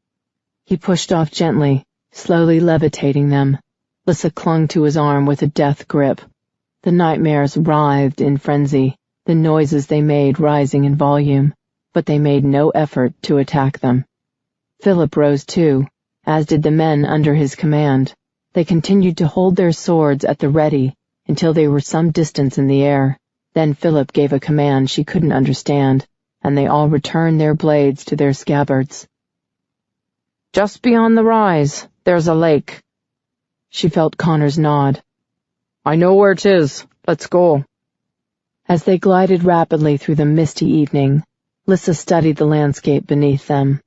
He pushed off gently, slowly levitating them. Lissa clung to his arm with a death grip. The nightmares writhed in frenzy, the noises they made rising in volume, but they made no effort to attack them. Philip rose too, as did the men under his command. They continued to hold their swords at the ready until they were some distance in the air. Then Philip gave a command she couldn't understand, and they all returned their blades to their scabbards. Just beyond the rise, there's a lake. She felt Connor's nod. I know where it is. Let's go. As they glided rapidly through the misty evening, Lissa studied the landscape beneath them.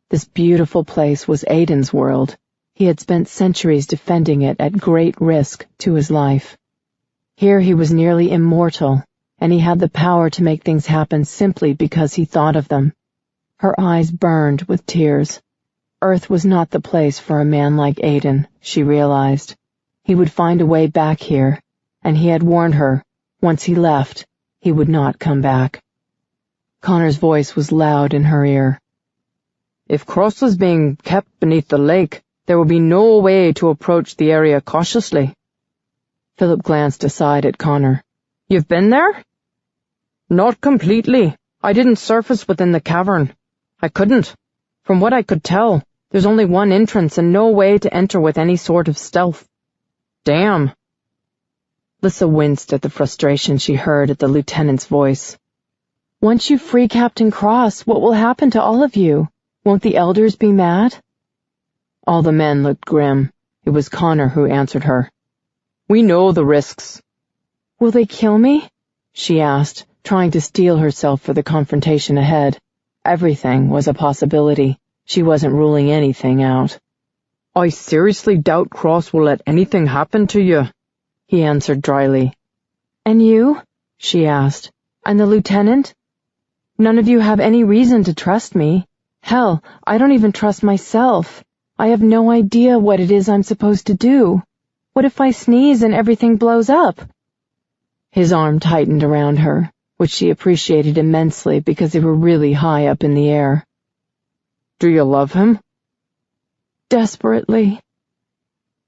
This beautiful place was Aiden's world. He had spent centuries defending it at great risk to his life. Here he was nearly immortal, and he had the power to make things happen simply because he thought of them. Her eyes burned with tears. Earth was not the place for a man like Aiden, she realized. He would find a way back here, and he had warned her, once he left, he would not come back. Connor's voice was loud in her ear. If Cross was being kept beneath the lake, there would be no way to approach the area cautiously. Philip glanced aside at Connor. You've been there? Not completely. I didn't surface within the cavern. I couldn't. From what I could tell, there's only one entrance and no way to enter with any sort of stealth. Damn. Lissa winced at the frustration she heard at the lieutenant's voice. Once you free Captain Cross, what will happen to all of you? Won't the elders be mad? All the men looked grim. It was Connor who answered her. We know the risks. Will they kill me? She asked, trying to steel herself for the confrontation ahead. Everything was a possibility. She wasn't ruling anything out. I seriously doubt Cross will let anything happen to you, he answered dryly. And you? She asked. And the lieutenant? None of you have any reason to trust me. Hell, I don't even trust myself. I have no idea what it is I'm supposed to do. What if I sneeze and everything blows up? His arm tightened around her, which she appreciated immensely because they were really high up in the air. Do you love him? Desperately.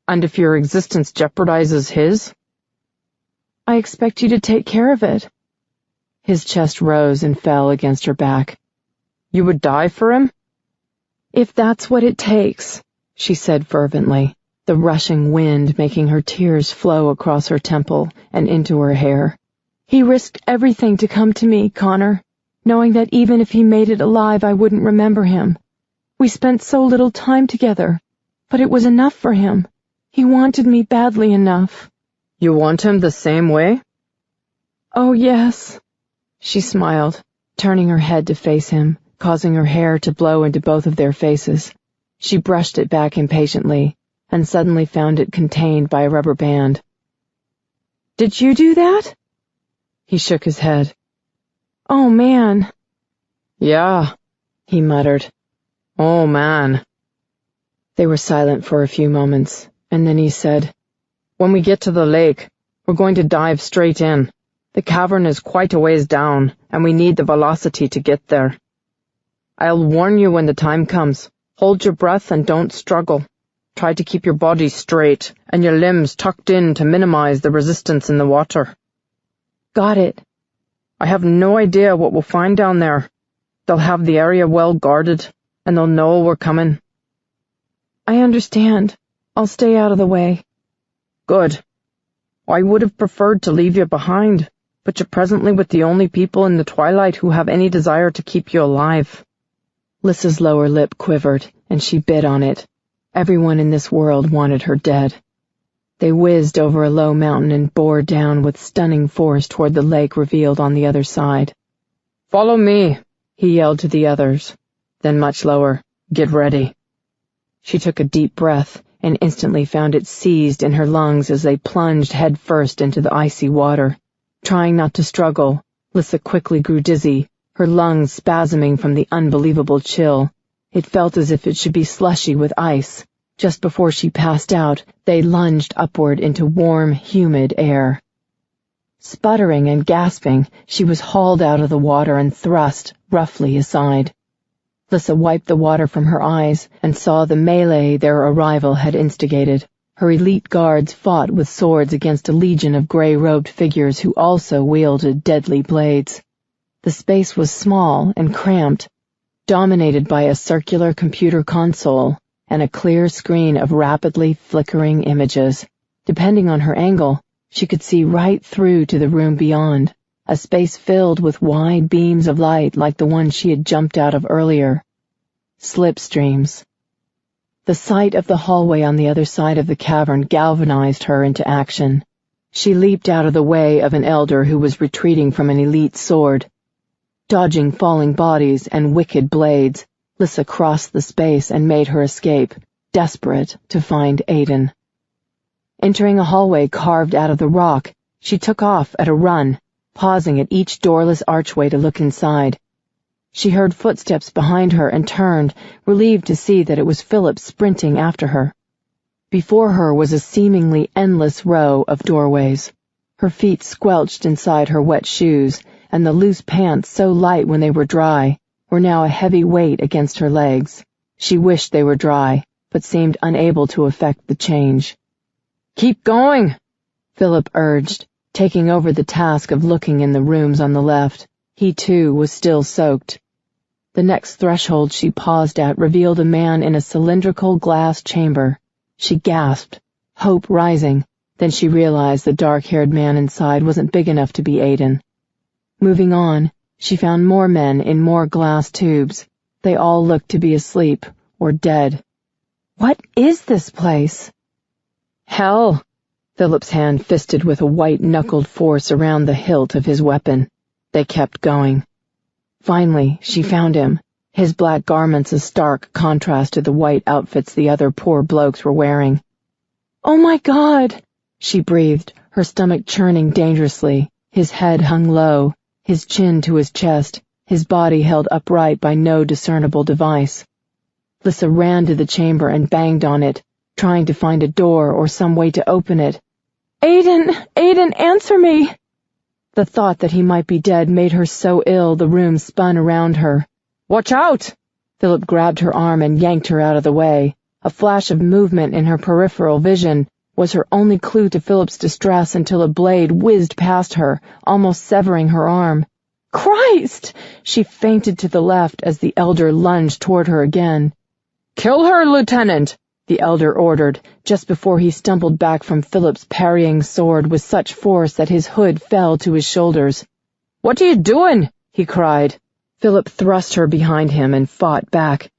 And if your existence jeopardizes his? I expect you to take care of it. His chest rose and fell against her back. You would die for him? If that's what it takes, she said fervently, the rushing wind making her tears flow across her temple and into her hair. He risked everything to come to me, Connor, knowing that even if he made it alive I wouldn't remember him. We spent so little time together, but it was enough for him. He wanted me badly enough. You want him the same way? Oh, yes. She smiled, turning her head to face him, causing her hair to blow into both of their faces. She brushed it back impatiently, and suddenly found it contained by a rubber band. Did you do that? He shook his head. Oh, man. Yeah, he muttered. Oh, man. They were silent for a few moments, and then he said, When we get to the lake, we're going to dive straight in. The cavern is quite a ways down, and we need the velocity to get there. I'll warn you when the time comes. Hold your breath and don't struggle. Try to keep your body straight and your limbs tucked in to minimize the resistance in the water. Got it. I have no idea what we'll find down there. They'll have the area well guarded, and they'll know we're coming. I understand. I'll stay out of the way. Good. I would have preferred to leave you behind, but you're presently with the only people in the twilight who have any desire to keep you alive." Lissa's lower lip quivered, and she bit on it. Everyone in this world wanted her dead. They whizzed over a low mountain and bore down with stunning force toward the lake revealed on the other side. "Follow me," he yelled to the others. Then much lower, "Get ready." She took a deep breath and instantly found it seized in her lungs as they plunged headfirst into the icy water. Trying not to struggle, Lissa quickly grew dizzy, her lungs spasming from the unbelievable chill. It felt as if it should be slushy with ice. Just before she passed out, they lunged upward into warm, humid air. Sputtering and gasping, she was hauled out of the water and thrust roughly aside. Lissa wiped the water from her eyes and saw the melee their arrival had instigated. Her elite guards fought with swords against a legion of gray-robed figures who also wielded deadly blades. The space was small and cramped, dominated by a circular computer console and a clear screen of rapidly flickering images. Depending on her angle, she could see right through to the room beyond, a space filled with wide beams of light like the one she had jumped out of earlier. Slipstreams. The sight of the hallway on the other side of the cavern galvanized her into action. She leaped out of the way of an elder who was retreating from an elite sword. Dodging falling bodies and wicked blades, Lissa crossed the space and made her escape, desperate to find Aiden. Entering a hallway carved out of the rock, she took off at a run, pausing at each doorless archway to look inside. She heard footsteps behind her and turned, relieved to see that it was Philip sprinting after her. Before her was a seemingly endless row of doorways. Her feet squelched inside her wet shoes, and the loose pants, so light when they were dry, were now a heavy weight against her legs. She wished they were dry, but seemed unable to effect the change. "Keep going," Philip urged, taking over the task of looking in the rooms on the left. He, too, was still soaked. The next threshold she paused at revealed a man in a cylindrical glass chamber. She gasped, hope rising. Then she realized the dark-haired man inside wasn't big enough to be Aiden. Moving on, she found more men in more glass tubes. They all looked to be asleep or dead. What is this place? "Hell!" Philip's hand fisted with a white-knuckled force around the hilt of his weapon. They kept going. Finally, she found him, his black garments a stark contrast to the white outfits the other poor blokes were wearing. "Oh my God!" she breathed, her stomach churning dangerously. His head hung low, his chin to his chest, his body held upright by no discernible device. Lissa ran to the chamber and banged on it, trying to find a door or some way to open it. "Aiden! Aiden, answer me!" The thought that he might be dead made her so ill the room spun around her. "Watch out!" Philip grabbed her arm and yanked her out of the way. A flash of movement in her peripheral vision was her only clue to Philip's distress until a blade whizzed past her, almost severing her arm. "Christ!" She fainted to the left as the elder lunged toward her again. "Kill her, Lieutenant!" the elder ordered, just before he stumbled back from Philip's parrying sword with such force that his hood fell to his shoulders. "What are you doing?" he cried. Philip thrust her behind him and fought back.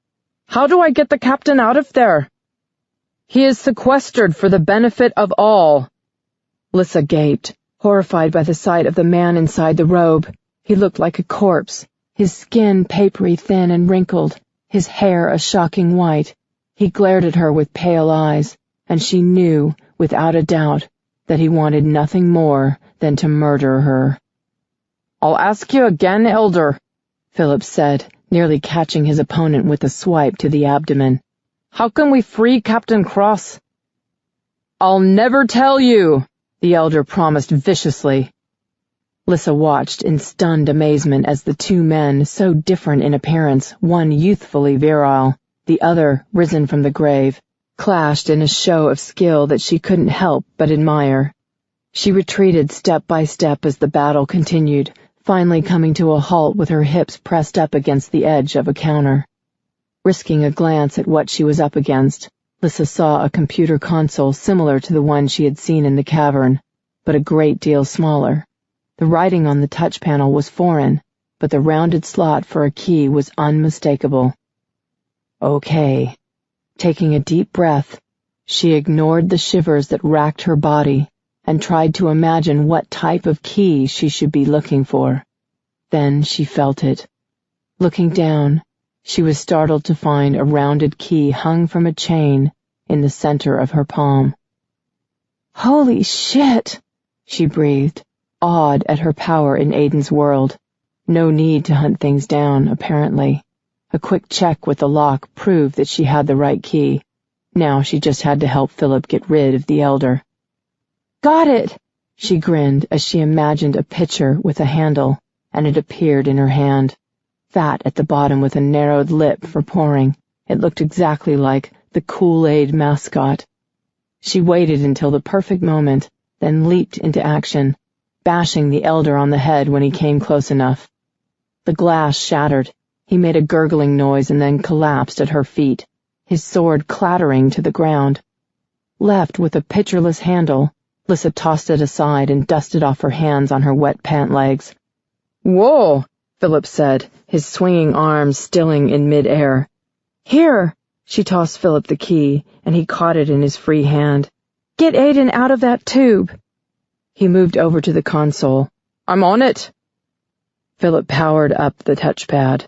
"How do I get the captain out of there?" "He is sequestered for the benefit of all." Lissa gaped, horrified by the sight of the man inside the robe. He looked like a corpse, his skin papery thin and wrinkled, his hair a shocking white. He glared at her with pale eyes, and she knew, without a doubt, that he wanted nothing more than to murder her. "I'll ask you again, Elder," Philip said, nearly catching his opponent with a swipe to the abdomen. "How can we free Captain Cross?" "I'll never tell you," the elder promised viciously. Lissa watched in stunned amazement as the two men, so different in appearance, one youthfully virile, the other risen from the grave, clashed in a show of skill that she couldn't help but admire. She retreated step by step as the battle continued, finally coming to a halt with her hips pressed up against the edge of a counter. Risking a glance at what she was up against, Lissa saw a computer console similar to the one she had seen in the cavern. but a great deal smaller. The writing on the touch panel was foreign, but the rounded slot for a key was unmistakable. Okay. Taking a deep breath, she ignored the shivers that racked her body and tried to imagine what type of key she should be looking for. Then she felt it. Looking down, she was startled to find a rounded key hung from a chain in the center of her palm. "Holy shit!" she breathed, awed at her power in Aiden's world. No need to hunt things down, apparently. A quick check with the lock proved that she had the right key. Now she just had to help Philip get rid of the elder. "Got it!" she grinned as she imagined a pitcher with a handle, and it appeared in her hand. Fat at the bottom with a narrowed lip for pouring. It looked exactly like the Kool-Aid mascot. She waited until the perfect moment, then leaped into action, bashing the elder on the head when he came close enough. The glass shattered. He made a gurgling noise and then collapsed at her feet, his sword clattering to the ground. Left with a pitcherless handle, Lissa tossed it aside and dusted off her hands on her wet pant legs. "Whoa," Philip said, his swinging arms stilling in mid-air. "Here!" She tossed Philip the key, and he caught it in his free hand. "Get Aiden out of that tube." He moved over to the console. "I'm on it." Philip powered up the touchpad.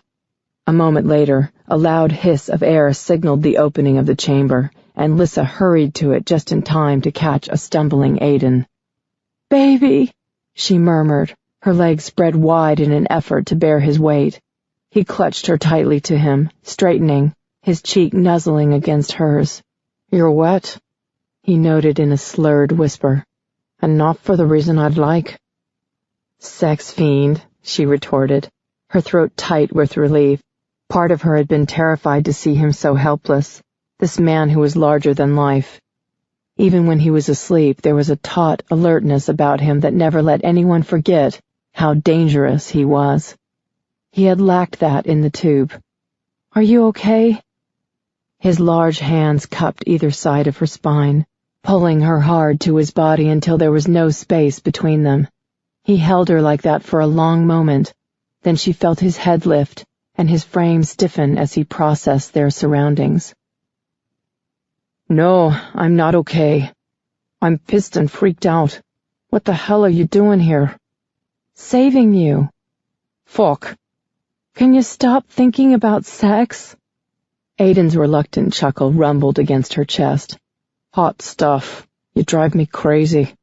A moment later, a loud hiss of air signaled the opening of the chamber, and Lissa hurried to it just in time to catch a stumbling Aiden. "Baby," she murmured, her legs spread wide in an effort to bear his weight. He clutched her tightly to him, straightening, his cheek nuzzling against hers. "You're wet," he noted in a slurred whisper, "and not for the reason I'd like." "Sex fiend," she retorted, her throat tight with relief. Part of her had been terrified to see him so helpless, this man who was larger than life. Even when he was asleep, there was a taut alertness about him that never let anyone forget how dangerous he was. He had lacked that in the tube. "Are you okay?" His large hands cupped either side of her spine, pulling her hard to his body until there was no space between them. He held her like that for a long moment, then she felt his head lift and his frame stiffen as he processed their surroundings. "No, I'm not okay. I'm pissed and freaked out. What the hell are you doing here?" "Saving you." "Fuck." "Can you stop thinking about sex?" Aiden's reluctant chuckle rumbled against her chest. "Hot stuff. You drive me crazy."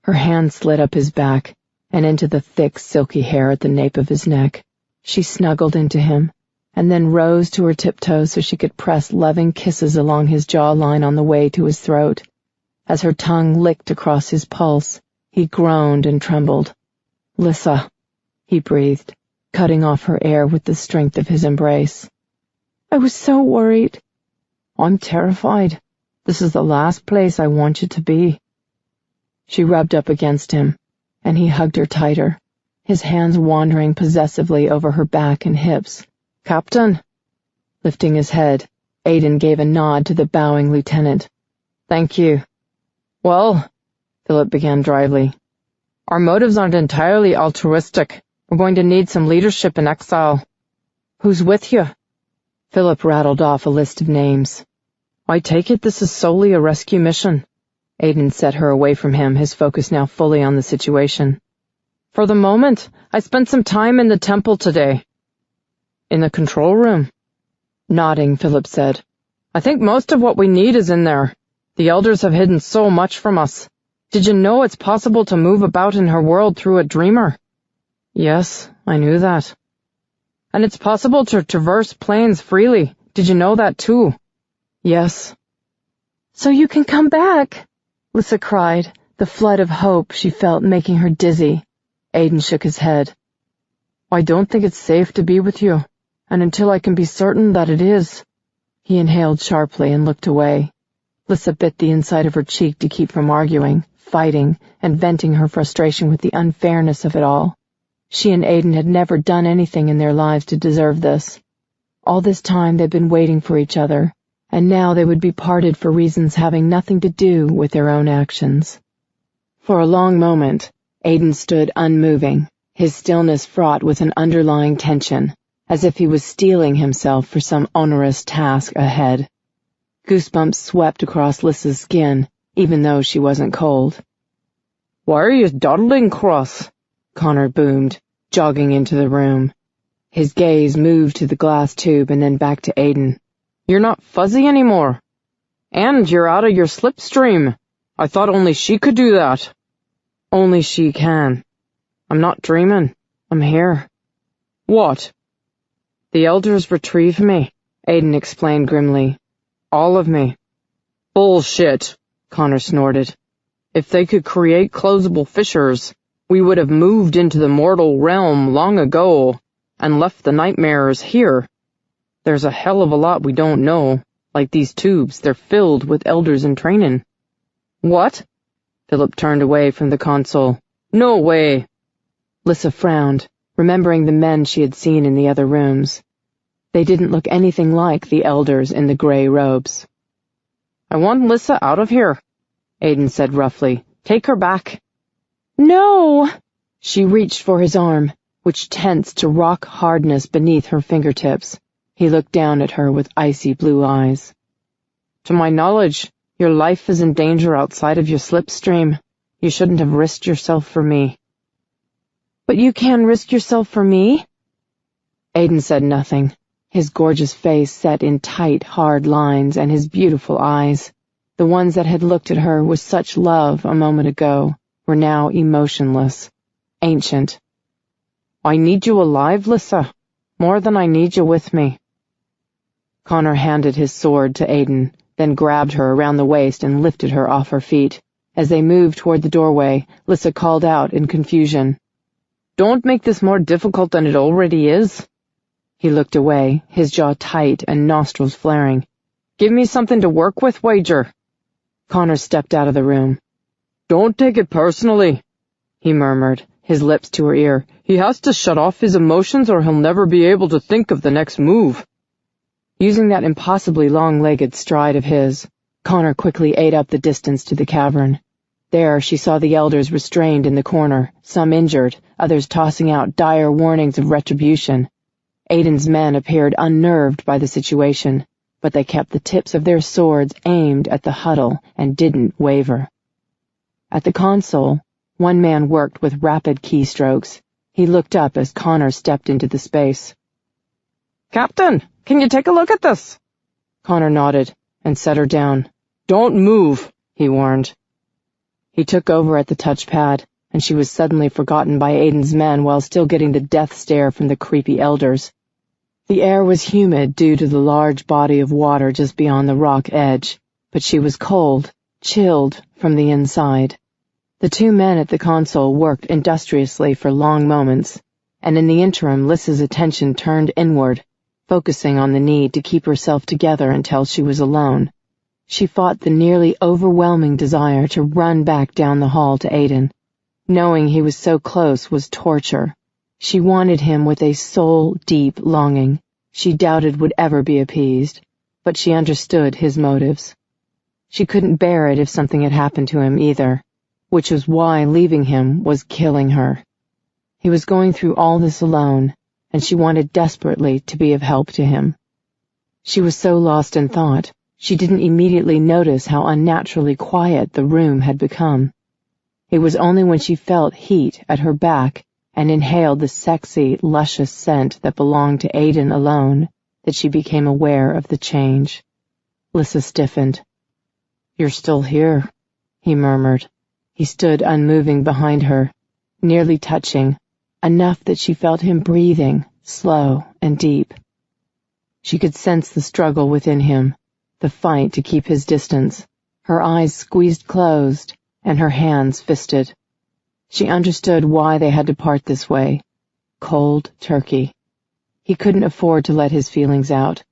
Her hand slid up his back and into the thick, silky hair at the nape of his neck. She snuggled into him, and then rose to her tiptoes so she could press loving kisses along his jawline on the way to his throat. As her tongue licked across his pulse, he groaned and trembled. "Lissa," he breathed, cutting off her air with the strength of his embrace. "I was so worried." "I'm terrified. This is the last place I want you to be." She rubbed up against him, and he hugged her tighter, his hands wandering possessively over her back and hips. "Captain." Lifting his head, Aiden gave a nod to the bowing lieutenant. "Thank you." "Well," Philip began dryly, "our motives aren't entirely altruistic. We're going to need some leadership in exile." "Who's with you?" Philip rattled off a list of names. "I take it this is solely a rescue mission." Aiden set her away from him, his focus now fully on the situation. "For the moment, I spent some time in the temple today." "In the control room?" Nodding, Philip said, "I think most of what we need is in there. The elders have hidden so much from us. Did you know it's possible to move about in her world through a dreamer?" "Yes, I knew that." "And it's possible to traverse planes freely. Did you know that too?" "Yes." "So you can come back," Lissa cried, the flood of hope she felt making her dizzy. Aiden shook his head. "I don't think it's safe to be with you, and until I can be certain that it is." He inhaled sharply and looked away. Lissa bit the inside of her cheek to keep from arguing, fighting, and venting her frustration with the unfairness of it all. She and Aiden had never done anything in their lives to deserve this. All this time they'd been waiting for each other, and now they would be parted for reasons having nothing to do with their own actions. For a long moment, Aiden stood unmoving, his stillness fraught with an underlying tension, as if he was steeling himself for some onerous task ahead. Goosebumps swept across Lissa's skin, even though she wasn't cold. "Why are you dawdling, Cross?" Connor boomed, jogging into the room. His gaze moved to the glass tube and then back to Aiden. "You're not fuzzy anymore. And you're out of your slipstream. I thought only she could do that." "Only she can. I'm not dreaming. I'm here." "What?" "The elders retrieved me," Aiden explained grimly. "All of me." "Bullshit," Connor snorted. "If they could create closable fissures, we would have moved into the mortal realm long ago and left the nightmares here. There's a hell of a lot we don't know, like these tubes. They're filled with elders in training." "What?" Philip turned away from the console. "No way." Lissa frowned, remembering the men she had seen in the other rooms. They didn't look anything like the elders in the gray robes. "I want Lissa out of here," Aiden said roughly. "Take her back." "No!" She reached for his arm, which tensed to rock hardness beneath her fingertips. He looked down at her with icy blue eyes. "To my knowledge, your life is in danger outside of your slipstream. You shouldn't have risked yourself for me." "But you can risk yourself for me?" Aiden said nothing, his gorgeous face set in tight, hard lines, and his beautiful eyes, the ones that had looked at her with such love a moment ago, were now emotionless, ancient. "I need you alive, Lissa, more than I need you with me." Connor handed his sword to Aiden, then grabbed her around the waist and lifted her off her feet. As they moved toward the doorway, Lissa called out in confusion. "Don't make this more difficult than it already is." He looked away, his jaw tight and nostrils flaring. "Give me something to work with, Wager." Connor stepped out of the room. "Don't take it personally," he murmured, his lips to her ear. "He has to shut off his emotions or he'll never be able to think of the next move." Using that impossibly long-legged stride of his, Connor quickly ate up the distance to the cavern. There she saw the elders restrained in the corner, some injured, others tossing out dire warnings of retribution. Aiden's men appeared unnerved by the situation, but they kept the tips of their swords aimed at the huddle and didn't waver. At the console, one man worked with rapid keystrokes. He looked up as Connor stepped into the space. "Captain, can you take a look at this?" Connor nodded and set her down. "Don't move," he warned. He took over at the touchpad, and she was suddenly forgotten by Aiden's men while still getting the death stare from the creepy elders. The air was humid due to the large body of water just beyond the rock edge, but she was cold, chilled from the inside. The two men at the console worked industriously for long moments, and in the interim Lissa's attention turned inward, focusing on the need to keep herself together until she was alone. She fought the nearly overwhelming desire to run back down the hall to Aiden. Knowing he was so close was torture. She wanted him with a soul-deep longing she doubted would ever be appeased, but she understood his motives. She couldn't bear it if something had happened to him either, which was why leaving him was killing her. He was going through all this alone, and she wanted desperately to be of help to him. She was so lost in thought, she didn't immediately notice how unnaturally quiet the room had become. It was only when she felt heat at her back and inhaled the sexy, luscious scent that belonged to Aiden alone that she became aware of the change. Lissa stiffened. "You're still here," he murmured. He stood unmoving behind her, nearly touching, enough that she felt him breathing, slow and deep. She could sense the struggle within him, the fight to keep his distance, her eyes squeezed closed and her hands fisted. She understood why they had to part this way. Cold turkey. He couldn't afford to let his feelings out.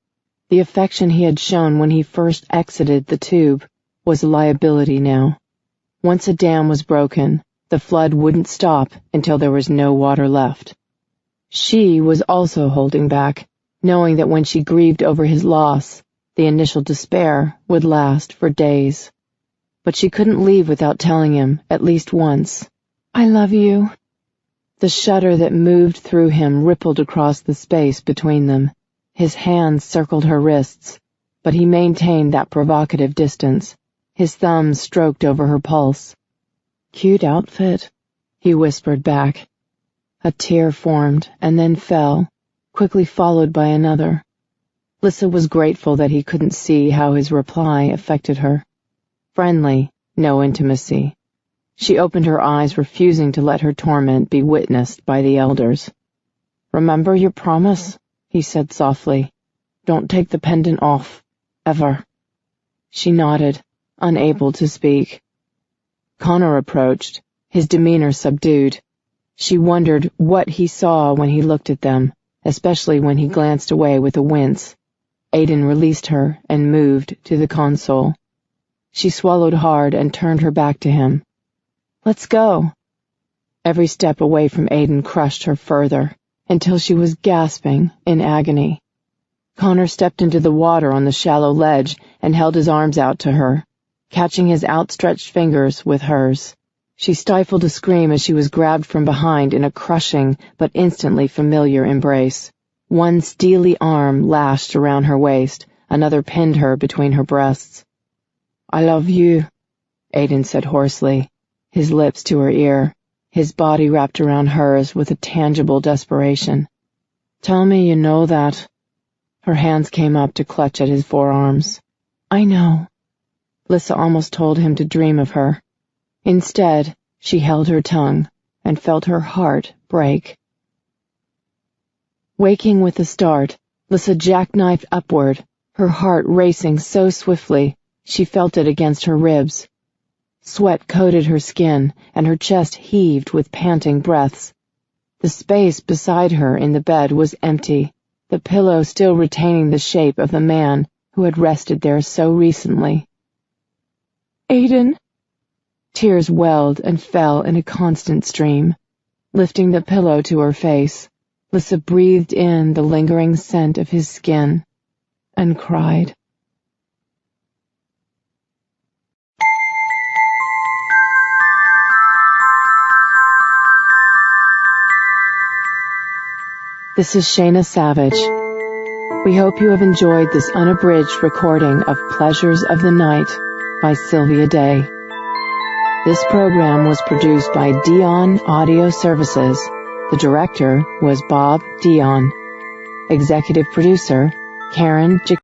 The affection he had shown when he first exited the tube was a liability now. Once a dam was broken, the flood wouldn't stop until there was no water left. She was also holding back, knowing that when she grieved over his loss, the initial despair would last for days. but she couldn't leave without telling him, at least once. "I love you." The shudder that moved through him rippled across the space between them. His hands circled her wrists, but he maintained that provocative distance. His thumbs stroked over her pulse. "Cute outfit," he whispered back. A tear formed and then fell, quickly followed by another. Lissa was grateful that he couldn't see how his reply affected her. Friendly, no intimacy. She opened her eyes, refusing to let her torment be witnessed by the elders. "Remember your promise," he said softly. "Don't take the pendant off. Ever." She nodded, unable to speak. Connor approached, his demeanor subdued. She wondered what he saw when he looked at them, especially when he glanced away with a wince. Aiden released her and moved to the console. She swallowed hard and turned her back to him. "Let's go." Every step away from Aiden crushed her further, until she was gasping in agony. Connor stepped into the water on the shallow ledge and held his arms out to her, catching his outstretched fingers with hers. She stifled a scream as she was grabbed from behind in a crushing but instantly familiar embrace. One steely arm lashed around her waist, another pinned her between her breasts. "I love you," Aiden said hoarsely, his lips to her ear, his body wrapped around hers with a tangible desperation. "Tell me you know that." Her hands came up to clutch at his forearms. "I know." Lissa almost told him to dream of her. Instead, she held her tongue and felt her heart break. Waking with a start, Lissa jackknifed upward, her heart racing so swiftly she felt it against her ribs. Sweat coated her skin, and her chest heaved with panting breaths. The space beside her in the bed was empty, the pillow still retaining the shape of the man who had rested there so recently. "Aiden!" Tears welled and fell in a constant stream. Lifting the pillow to her face, Lissa breathed in the lingering scent of his skin and cried. This is Shayna Savage. We hope you have enjoyed this unabridged recording of Pleasures of the Night by Sylvia Day. This program was produced by Dion Audio Services. The director was Bob Dion. Executive producer, Karen J.